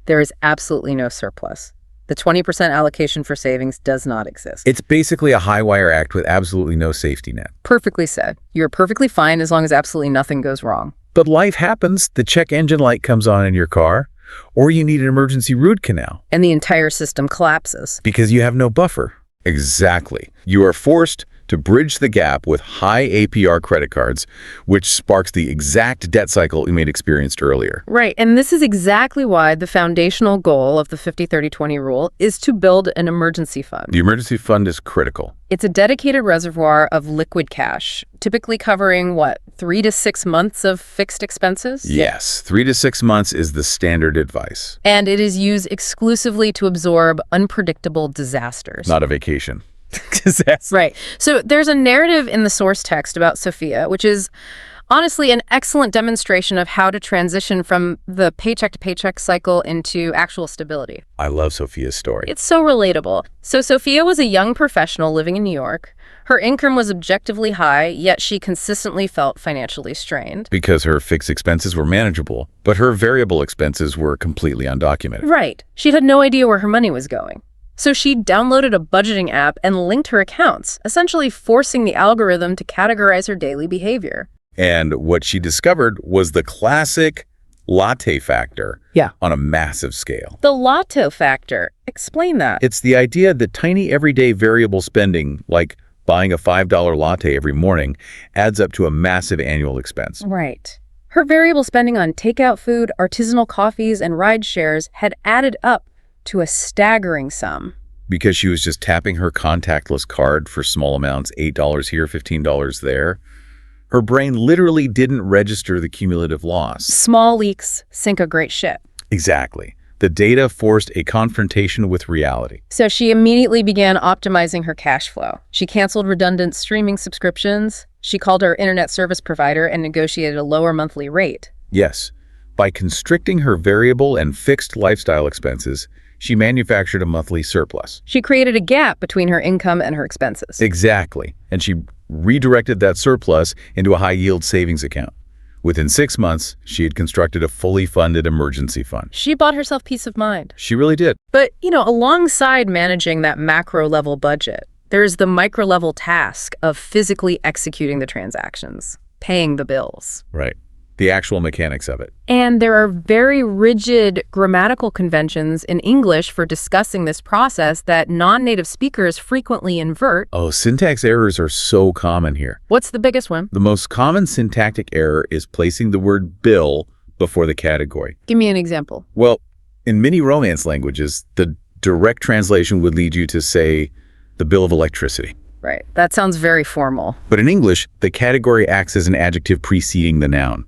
There is absolutely no surplus. The 20% allocation for savings does not exist. It's basically a high wire act with absolutely no safety net. Perfectly said. You're perfectly fine as long as absolutely nothing goes wrong. But life happens. The check engine light comes on in your car, or you need an emergency root canal. And the entire system collapses. Because you have no buffer. Exactly. You are forced to bridge the gap with high APR credit cards, which sparks the exact debt cycle we experienced earlier. Right, and this is exactly why the foundational goal of the 50-30-20 rule is to build an emergency fund. The emergency fund is critical. It's a dedicated reservoir of liquid cash, typically covering, 3 to 6 months of fixed expenses? Yes, 3 to 6 months is the standard advice. And it is used exclusively to absorb unpredictable disasters. Not a vacation. Right. So there's a narrative in the source text about Sophia, which is honestly an excellent demonstration of how to transition from the paycheck to paycheck cycle into actual stability. I love Sophia's story. It's so relatable. So Sophia was a young professional living in New York. Her income was objectively high, yet she consistently felt financially strained. Because her fixed expenses were manageable, but her variable expenses were completely undocumented. Right. She had no idea where her money was going. So she downloaded a budgeting app and linked her accounts, essentially forcing the algorithm to categorize her daily behavior. And what she discovered was the classic latte factor Yeah. on a massive scale. The lotto factor. Explain that. It's the idea that tiny everyday variable spending, like buying a $5 latte every morning, adds up to a massive annual expense. Right. Her variable spending on takeout food, artisanal coffees, and ride shares had added up to a staggering sum. Because she was just tapping her contactless card for small amounts, $8 here, $15 there. Her brain literally didn't register the cumulative loss. Small leaks sink a great ship. Exactly. The data forced a confrontation with reality. So she immediately began optimizing her cash flow. She canceled redundant streaming subscriptions. She called her internet service provider and negotiated a lower monthly rate. Yes, by constricting her variable and fixed lifestyle expenses, she manufactured a monthly surplus. She created a gap between her income and her expenses. Exactly. And she redirected that surplus into a high-yield savings account. Within 6 months, she had constructed a fully funded emergency fund. She bought herself peace of mind. She really did. But, alongside managing that macro-level budget, there's the micro-level task of physically executing the transactions, paying the bills. Right. The actual mechanics of it. And there are very rigid grammatical conventions in English for discussing this process that non-native speakers frequently invert. Oh, syntax errors are so common here. What's the biggest one? The most common syntactic error is placing the word bill before the category. Give me an example. Well, in many Romance languages, the direct translation would lead you to say the bill of electricity. Right. That sounds very formal. But in English, the category acts as an adjective preceding the noun.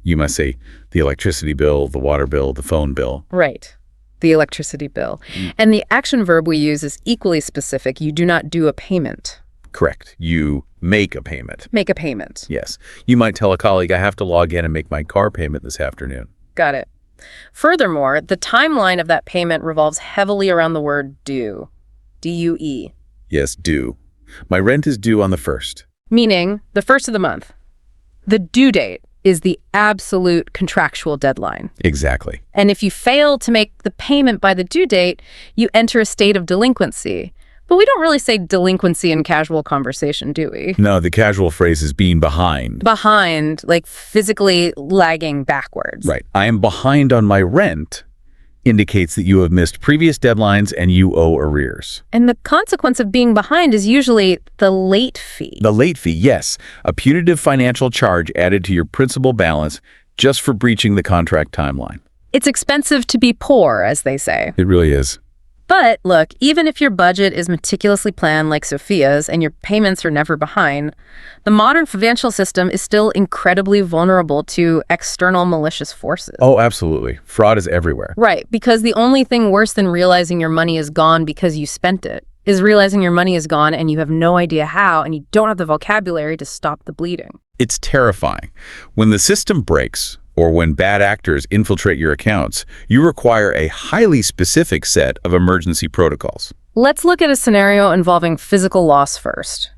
You must say the electricity bill, the water bill, the phone bill. Right. The electricity bill. And the action verb we use is equally specific. You do not do a payment. Correct. You make a payment. Make a payment. Yes. You might tell a colleague, I have to log in and make my car payment this afternoon. Got it. Furthermore, the timeline of that payment revolves heavily around the word due. D-U-E. Yes, due. My rent is due on the 1st. Meaning the first of the month. The due date is the absolute contractual deadline. Exactly. And if you fail to make the payment by the due date, you enter a state of delinquency. But we don't really say delinquency in casual conversation, do we? No, the casual phrase is being behind. Behind, like physically lagging backwards. Right. I am behind on my rent indicates that you have missed previous deadlines and you owe arrears. And the consequence of being behind is usually the late fee. The late fee, yes. A punitive financial charge added to your principal balance just for breaching the contract timeline. It's expensive to be poor, as they say. It really is. But look, even if your budget is meticulously planned like Sophia's and your payments are never behind, the modern financial system is still incredibly vulnerable to external malicious forces. Oh, absolutely. Fraud is everywhere. Right, because the only thing worse than realizing your money is gone because you spent it is realizing your money is gone and you have no idea how and you don't have the vocabulary to stop the bleeding. It's terrifying. When the system breaks, or when bad actors infiltrate your accounts, you require a highly specific set of emergency protocols. Let's look at a scenario involving physical loss first.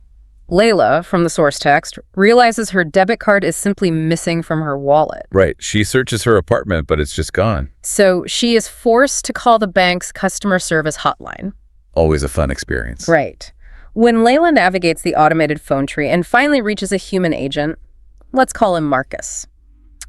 Layla, from the source text, realizes her debit card is simply missing from her wallet. Right. She searches her apartment, but it's just gone. So she is forced to call the bank's customer service hotline. Always a fun experience. Right. When Layla navigates the automated phone tree and finally reaches a human agent, let's call him Marcus.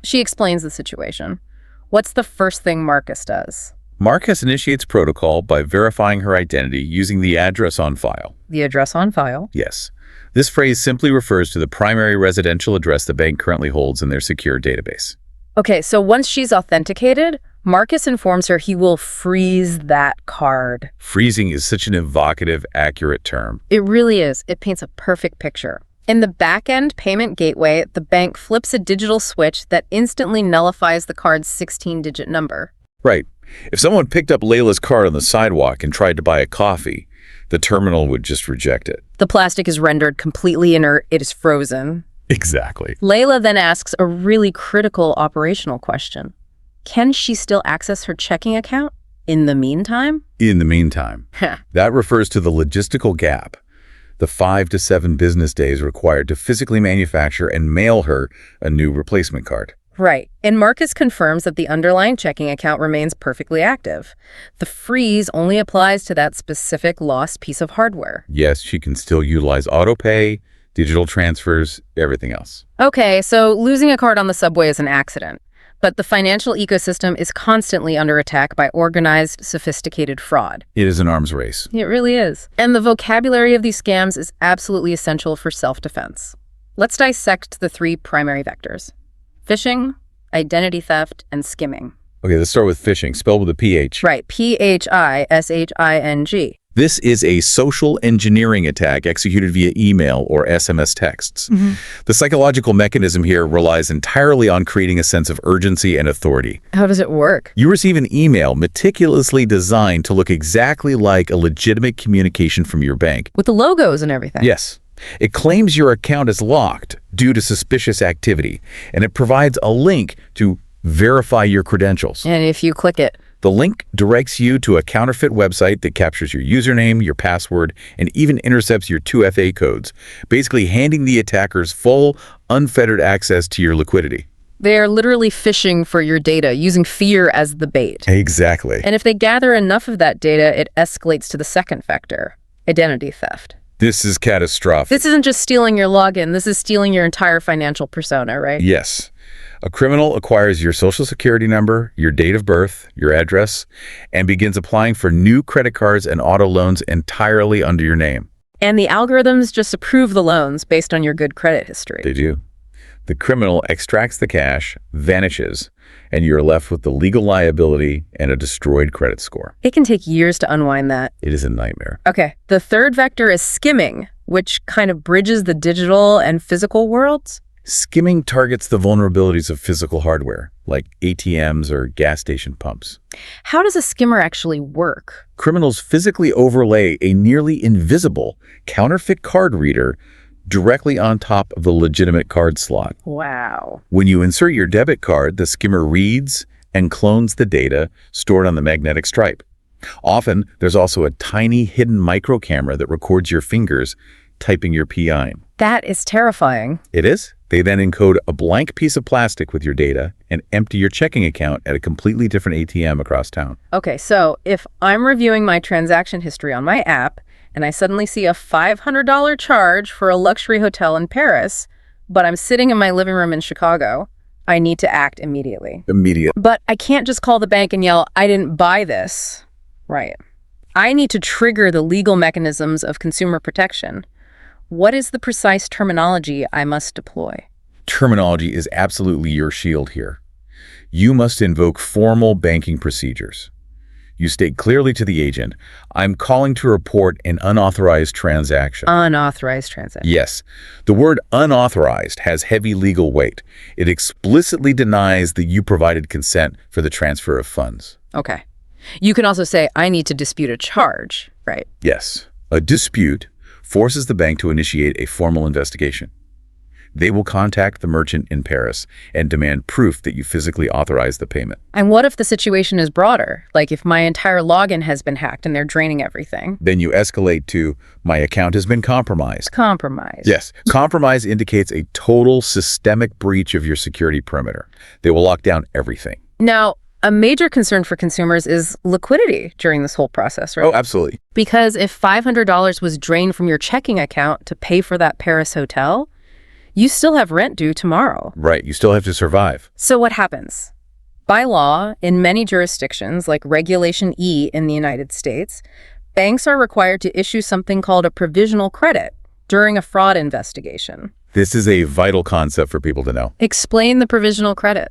She explains the situation. What's the first thing Marcus does? Marcus initiates protocol by verifying her identity using the address on file. The address on file? Yes. This phrase simply refers to the primary residential address the bank currently holds in their secure database. Okay, so once she's authenticated, Marcus informs her he will freeze that card. Freezing is such an evocative, accurate term. It really is. It paints a perfect picture. In the back-end payment gateway, the bank flips a digital switch that instantly nullifies the card's 16-digit number. Right. If someone picked up Layla's card on the sidewalk and tried to buy a coffee, the terminal would just reject it. The plastic is rendered completely inert. It is frozen. Exactly. Layla then asks a really critical operational question. Can she still access her checking account in the meantime? In the meantime. That refers to the logistical gap. The 5 to 7 business days required to physically manufacture and mail her a new replacement card. Right. And Marcus confirms that the underlying checking account remains perfectly active. The freeze only applies to that specific lost piece of hardware. Yes, she can still utilize autopay, digital transfers, everything else. Okay, so losing a card on the subway is an accident. But the financial ecosystem is constantly under attack by organized, sophisticated fraud. It is an arms race. It really is. And the vocabulary of these scams is absolutely essential for self-defense. Let's dissect the three primary vectors: phishing, identity theft, and skimming. Okay, let's start with phishing, spelled with a PH. Right, phishing. This is a social engineering attack executed via email or SMS texts. The psychological mechanism here relies entirely on creating a sense of urgency and authority. How does it work? You receive an email meticulously designed to look exactly like a legitimate communication from your bank. With the logos and everything. Yes. It claims your account is locked due to suspicious activity, and it provides a link to verify your credentials. And if you click it, the link directs you to a counterfeit website that captures your username, your password, and even intercepts your 2FA codes, basically handing the attackers full, unfettered access to your liquidity. they are literally fishing for your data, using fear as the bait. Exactly. And if they gather enough of that data, it escalates to the second factor, identity theft. This is catastrophic. This isn't just stealing your login. This is stealing your entire financial persona, right? Yes. A criminal acquires your social security number, your date of birth, your address, and begins applying for new credit cards and auto loans entirely under your name. And the algorithms just approve the loans based on your good credit history. They do. The criminal extracts the cash, vanishes, and you're left with the legal liability and a destroyed credit score. It can take years to unwind that. It is a nightmare. Okay, the third vector is skimming, which kind of bridges the digital and physical worlds. Skimming targets the vulnerabilities of physical hardware, like ATMs or gas station pumps. How does a skimmer actually work? Criminals physically overlay a nearly invisible counterfeit card reader directly on top of the legitimate card slot. Wow. When you insert your debit card, the skimmer reads and clones the data stored on the magnetic stripe. Often, there's also a tiny hidden micro camera that records your fingers typing your PIN. That is terrifying. It is. They then encode a blank piece of plastic with your data and empty your checking account at a completely different ATM across town. Okay, so if I'm reviewing my transaction history on my app and I suddenly see a $500 charge for a luxury hotel in Paris, but I'm sitting in my living room in Chicago, I need to act immediately. But I can't just call the bank and yell, "I didn't buy this." Right. I need to trigger the legal mechanisms of consumer protection. What is the precise terminology I must deploy? Terminology is absolutely your shield here. You must invoke formal banking procedures. You state clearly to the agent, "I'm calling to report an unauthorized transaction." Unauthorized transaction. Yes. The word unauthorized has heavy legal weight. It explicitly denies that you provided consent for the transfer of funds. Okay. You can also say, "I need to dispute a charge," right? Yes. A dispute forces the bank to initiate a formal investigation. They will contact the merchant in Paris and demand proof that you physically authorized the payment. And what if the situation is broader? Like if my entire login has been hacked and they're draining everything? Then you escalate to, "My account has been compromised." Compromise. Yes. Compromise indicates a total systemic breach of your security perimeter. They will lock down everything. Now, a major concern for consumers is liquidity during this whole process, right? Oh, absolutely. Because if $500 was drained from your checking account to pay for that Paris hotel, you still have rent due tomorrow. Right. You still have to survive. So what happens? By law, in many jurisdictions, like Regulation E in the United States, banks are required to issue something called a provisional credit during a fraud investigation. This is a vital concept for people to know. Explain the provisional credit.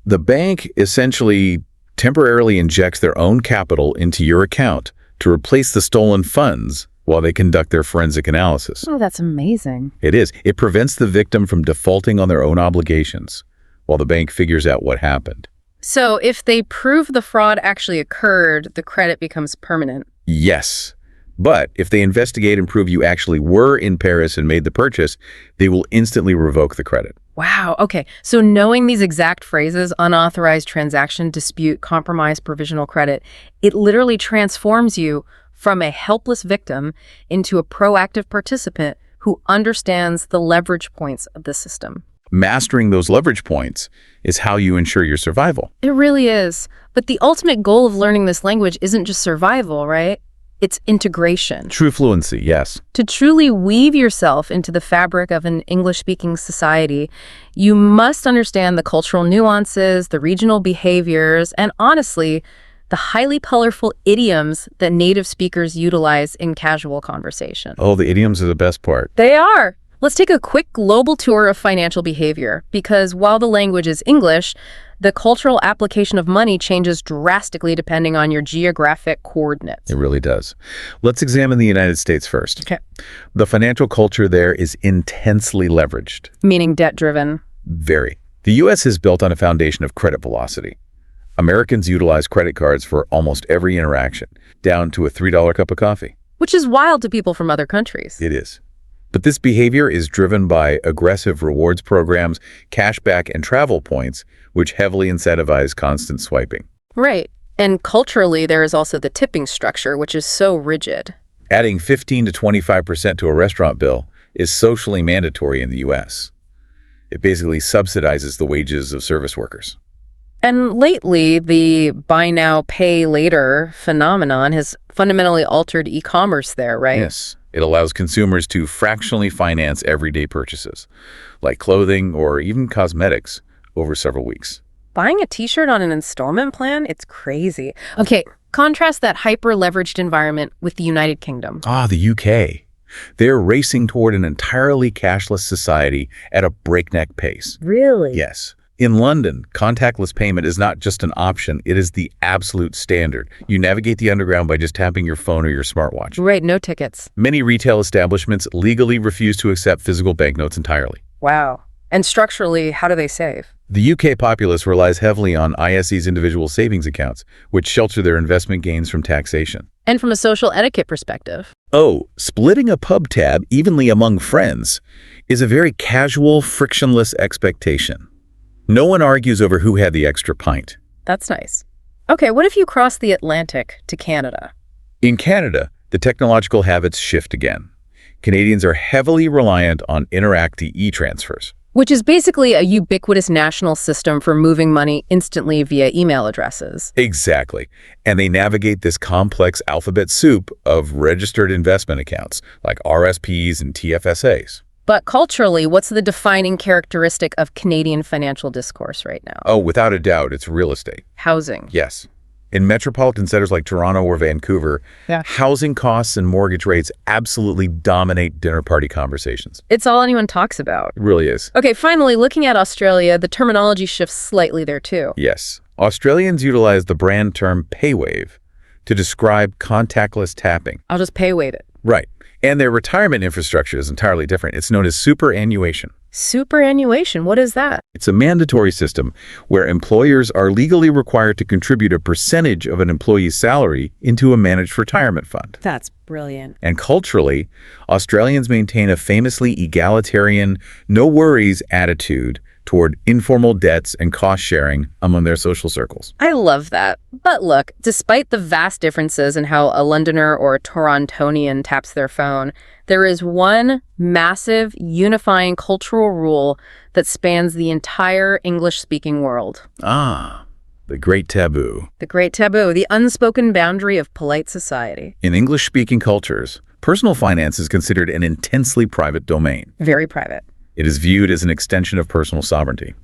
The bank essentially temporarily injects their own capital into your account to replace the stolen funds while they conduct their forensic analysis. Oh, that's amazing. It is. It prevents the victim from defaulting on their own obligations while the bank figures out what happened. So if they prove the fraud actually occurred, the credit becomes permanent. Yes. But if they investigate and prove you actually were in Paris and made the purchase, they will instantly revoke the credit. Wow. Okay. So knowing these exact phrases, unauthorized transaction, dispute, compromise, provisional credit, it literally transforms you from a helpless victim into a proactive participant who understands the leverage points of the system. Mastering those leverage points is how you ensure your survival. It really is. But the ultimate goal of learning this language isn't just survival, right? It's integration. True fluency, yes. To truly weave yourself into the fabric of an English-speaking society, you must understand the cultural nuances, the regional behaviors, and honestly, the highly colorful idioms that native speakers utilize in casual conversation. Oh, the idioms are the best part. They are. Let's take a quick global tour of financial behavior, because while the language is English, the cultural application of money changes drastically depending on your geographic coordinates. It really does. Let's examine the United States first. Okay. The financial culture there is intensely leveraged. Meaning debt-driven. Very. The U.S. is built on a foundation of credit velocity. Americans utilize credit cards for almost every interaction, down to a $3 cup of coffee. Which is wild to people from other countries. It is. But this behavior is driven by aggressive rewards programs, cashback, and travel points, which heavily incentivize constant swiping. Right. And culturally, there is also the tipping structure, which is so rigid. Adding 15 to 25% to a restaurant bill is socially mandatory in the U.S. It basically subsidizes the wages of service workers. And lately, the buy now, pay later phenomenon has fundamentally altered e-commerce there, right? Yes. It allows consumers to fractionally finance everyday purchases, like clothing or even cosmetics, over several weeks. Buying a t-shirt on an installment plan? It's crazy. Okay, contrast that hyper-leveraged environment with the United Kingdom. Ah, the UK. They're racing toward an entirely cashless society at a breakneck pace. Really? Yes. In London, contactless payment is not just an option, it is the absolute standard. You navigate the underground by just tapping your phone or your smartwatch. Right, no tickets. Many retail establishments legally refuse to accept physical banknotes entirely. Wow. And structurally, how do they save? The UK populace relies heavily on ISE's individual savings accounts, which shelter their investment gains from taxation. And from a social etiquette perspective? Oh, splitting a pub tab evenly among friends is a very casual, frictionless expectation. No one argues over who had the extra pint. That's nice. Okay, what if you cross the Atlantic to Canada? In Canada, the technological habits shift again. Canadians are heavily reliant on Interact e-transfers. Which is basically a ubiquitous national system for moving money instantly via email addresses. Exactly. And they navigate this complex alphabet soup of registered investment accounts, like RSPs and TFSAs. But culturally, what's the defining characteristic of Canadian financial discourse right now? Oh, without a doubt, it's real estate. Housing. Yes. In metropolitan centers like Toronto or Vancouver, housing costs and mortgage rates absolutely dominate dinner party conversations. It's all anyone talks about. It really is. Okay, finally, looking at Australia, the terminology shifts slightly there too. Yes. Australians utilize the brand term paywave to describe contactless tapping. I'll just paywave it. Right. And their retirement infrastructure is entirely different. It's known as superannuation. Superannuation, what is that? It's a mandatory system where employers are legally required to contribute a percentage of an employee's salary into a managed retirement fund. That's brilliant. And culturally, Australians maintain a famously egalitarian, no-worries attitude toward informal debts and cost-sharing among their social circles. I love that. But look, despite the vast differences in how a Londoner or a Torontonian taps their phone, there is one massive, unifying cultural rule that spans the entire English-speaking world. Ah, the great taboo. The great taboo, the unspoken boundary of polite society. In English-speaking cultures, personal finance is considered an intensely private domain. Very private. It is viewed as an extension of personal sovereignty.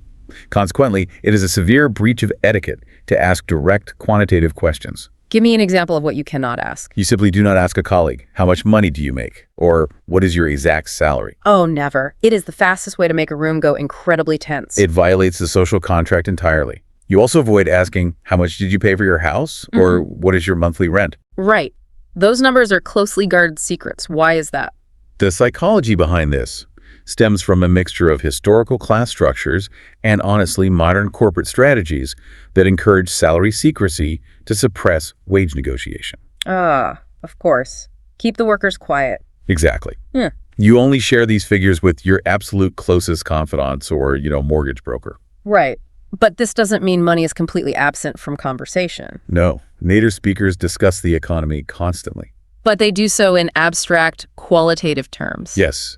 Consequently, it is a severe breach of etiquette to ask direct, quantitative questions. Give me an example of what you cannot ask. You simply do not ask a colleague, how much money do you make? Or what is your exact salary? Oh, never. It is the fastest way to make a room go incredibly tense. It violates the social contract entirely. You also avoid asking, how much did you pay for your house? Or what is your monthly rent? Right. Those numbers are closely guarded secrets. Why is that? The psychology behind this stems from a mixture of historical class structures and, honestly, modern corporate strategies that encourage salary secrecy to suppress wage negotiation. Ah, of course. Keep the workers quiet. Exactly. Yeah. You only share these figures with your absolute closest confidants or, mortgage broker. Right. But this doesn't mean money is completely absent from conversation. No. Native speakers discuss the economy constantly. But they do so in abstract, qualitative terms. Yes.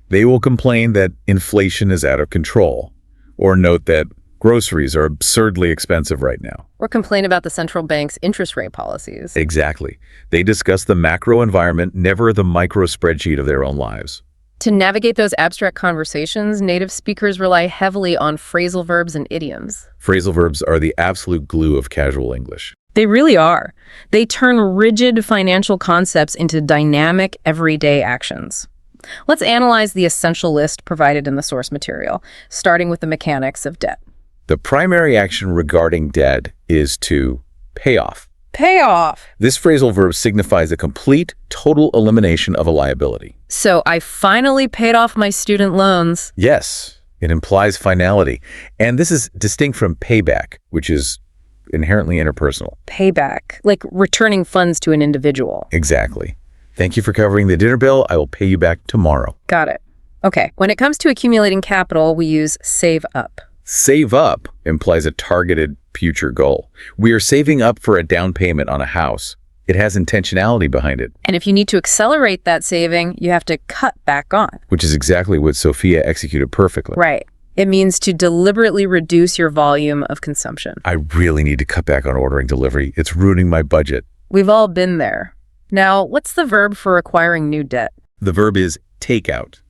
They will complain that inflation is out of control, or note that groceries are absurdly expensive right now. Or complain about the central bank's interest rate policies. Exactly. They discuss the macro environment, never the micro spreadsheet of their own lives. To navigate those abstract conversations, native speakers rely heavily on phrasal verbs and idioms. Phrasal verbs are the absolute glue of casual English. They really are. They turn rigid financial concepts into dynamic, everyday actions. Let's analyze the essential list provided in the source material, starting with the mechanics of debt. The primary action regarding debt is to pay off. Pay off. This phrasal verb signifies a complete, total elimination of a liability. So I finally paid off my student loans. Yes, it implies finality. And this is distinct from payback, which is inherently interpersonal. Payback, like returning funds to an individual. Exactly. Thank you for covering the dinner bill. I will pay you back tomorrow. Got it. Okay, when it comes to accumulating capital, we use save up. Save up implies a targeted future goal. We are saving up for a down payment on a house. It has intentionality behind it. And if you need to accelerate that saving, you have to cut back on. Which is exactly what Sophia executed perfectly. Right. It means to deliberately reduce your volume of consumption. I really need to cut back on ordering delivery. It's ruining my budget. We've all been there. Now, what's the verb for acquiring new debt? The verb is take out.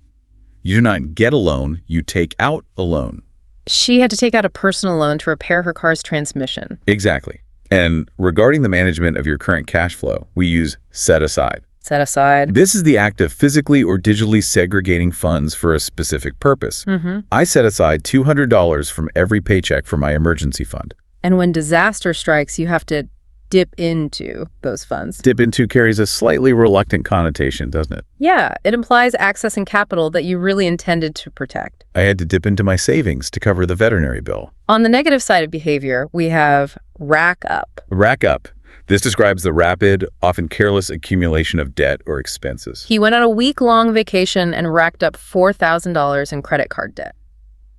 You do not get a loan, you take out a loan. She had to take out a personal loan to repair her car's transmission. Exactly. And regarding the management of your current cash flow, we use set aside. Set aside. This is the act of physically or digitally segregating funds for a specific purpose. I set aside $200 from every paycheck for my emergency fund. And when disaster strikes, you have to dip into those funds. Dip into carries a slightly reluctant connotation, doesn't it? Yeah, it implies accessing capital that you really intended to protect. I had to dip into my savings to cover the veterinary bill. On the negative side of behavior, we have rack up. Rack up. This describes the rapid, often careless accumulation of debt or expenses. He went on a week-long vacation and racked up $4,000 in credit card debt.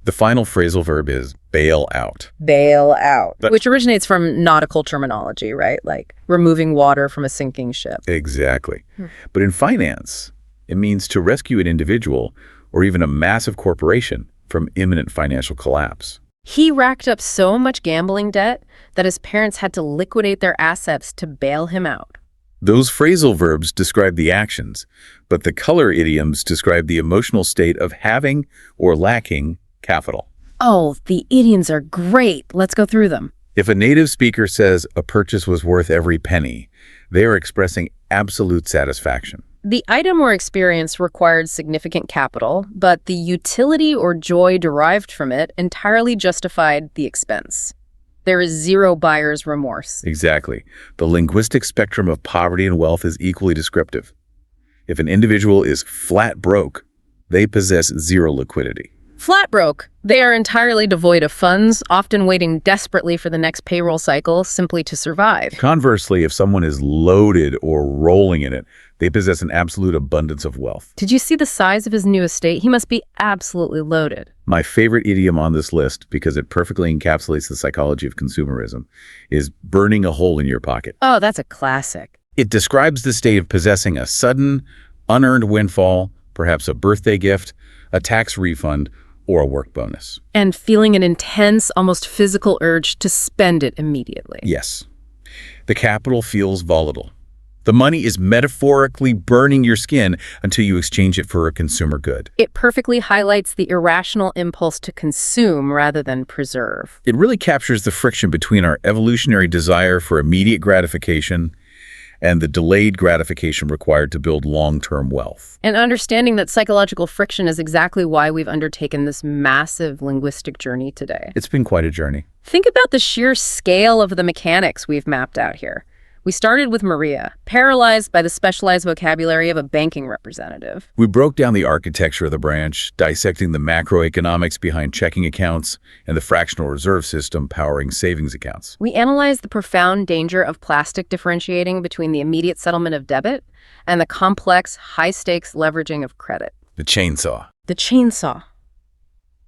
The final phrasal verb is bail out. Bail out, which originates from nautical terminology, right? Like removing water from a sinking ship. Exactly. But in finance, it means to rescue an individual or even a massive corporation from imminent financial collapse. He racked up so much gambling debt that his parents had to liquidate their assets to bail him out. Those phrasal verbs describe the actions, but the color idioms describe the emotional state of having or lacking capital. Oh, the idioms are great. Let's go through them. If a native speaker says a purchase was worth every penny, they are expressing absolute satisfaction. The item or experience required significant capital, but the utility or joy derived from it entirely justified the expense. There is zero buyer's remorse. Exactly. The linguistic spectrum of poverty and wealth is equally descriptive. If an individual is flat broke, they possess zero liquidity. Flat broke. They are entirely devoid of funds, often waiting desperately for the next payroll cycle simply to survive. Conversely, if someone is loaded or rolling in it, they possess an absolute abundance of wealth. Did you see the size of his new estate? He must be absolutely loaded. My favorite idiom on this list, because it perfectly encapsulates the psychology of consumerism, is burning a hole in your pocket. Oh, that's a classic. It describes the state of possessing a sudden, unearned windfall, perhaps a birthday gift, a tax refund, or a work bonus. And feeling an intense, almost physical urge to spend it immediately. Yes. The capital feels volatile. The money is metaphorically burning your skin until you exchange it for a consumer good. It perfectly highlights the irrational impulse to consume rather than preserve. It really captures the friction between our evolutionary desire for immediate gratification and the delayed gratification required to build long-term wealth. And understanding that psychological friction is exactly why we've undertaken this massive linguistic journey today. It's been quite a journey. Think about the sheer scale of the mechanics we've mapped out here. We started with Maria, paralyzed by the specialized vocabulary of a banking representative. We broke down the architecture of the branch, dissecting the macroeconomics behind checking accounts and the fractional reserve system powering savings accounts. We analyzed the profound danger of plastic differentiating between the immediate settlement of debit and the complex, high-stakes leveraging of credit. The chainsaw. The chainsaw.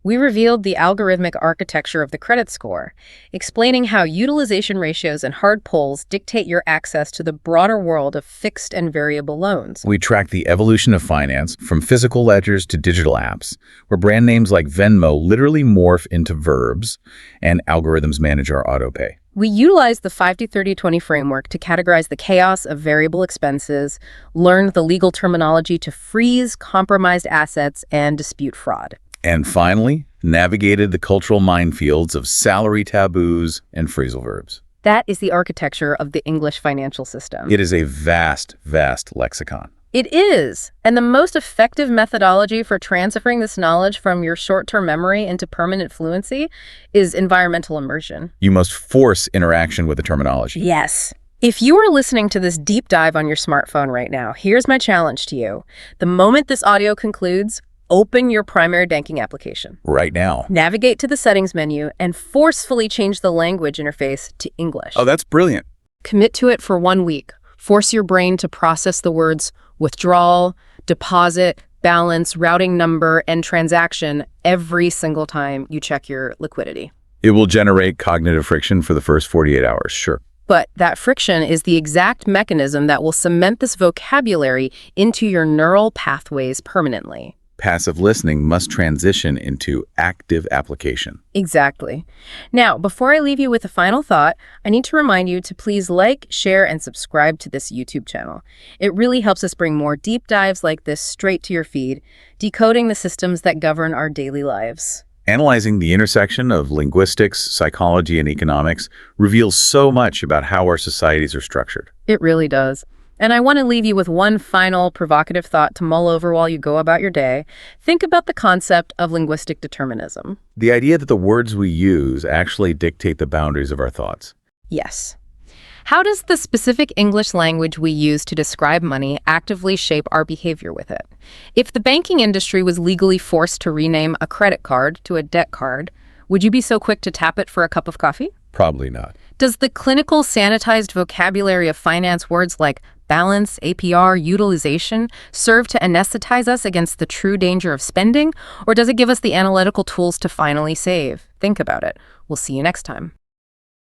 We revealed the algorithmic architecture of the credit score, explaining how utilization ratios and hard pulls dictate your access to the broader world of fixed and variable loans. We tracked the evolution of finance from physical ledgers to digital apps, where brand names like Venmo literally morph into verbs and algorithms manage our autopay. We utilize the 50-30-20 framework to categorize the chaos of variable expenses, learn the legal terminology to freeze compromised assets, and dispute fraud. And finally, navigated the cultural minefields of salary taboos and phrasal verbs. That is the architecture of the English financial system. It is a vast, vast lexicon. It is. And the most effective methodology for transferring this knowledge from your short-term memory into permanent fluency is environmental immersion. You must force interaction with the terminology. Yes. If you are listening to this deep dive on your smartphone right now, here's my challenge to you. The moment this audio concludes, open your primary banking application. Right now. Navigate to the settings menu and forcefully change the language interface to English. Oh, that's brilliant. Commit to it for 1 week. Force your brain to process the words withdrawal, deposit, balance, routing number, and transaction every single time you check your liquidity. It will generate cognitive friction for the first 48 hours, sure. But that friction is the exact mechanism that will cement this vocabulary into your neural pathways permanently. Passive listening must transition into active application. Exactly. Now, before I leave you with a final thought, I need to remind you to please like, share, and subscribe to this YouTube channel. It really helps us bring more deep dives like this straight to your feed, decoding the systems that govern our daily lives. Analyzing the intersection of linguistics, psychology, and economics reveals so much about how our societies are structured. It really does. And I want to leave you with one final provocative thought to mull over while you go about your day. Think about the concept of linguistic determinism. The idea that the words we use actually dictate the boundaries of our thoughts. Yes. How does the specific English language we use to describe money actively shape our behavior with it? If the banking industry was legally forced to rename a credit card to a debt card, would you be so quick to tap it for a cup of coffee? Probably not. Does the clinical sanitized vocabulary of finance words like balance, APR, utilization serve to anesthetize us against the true danger of spending? Or does it give us the analytical tools to finally save? Think about it. We'll see you next time.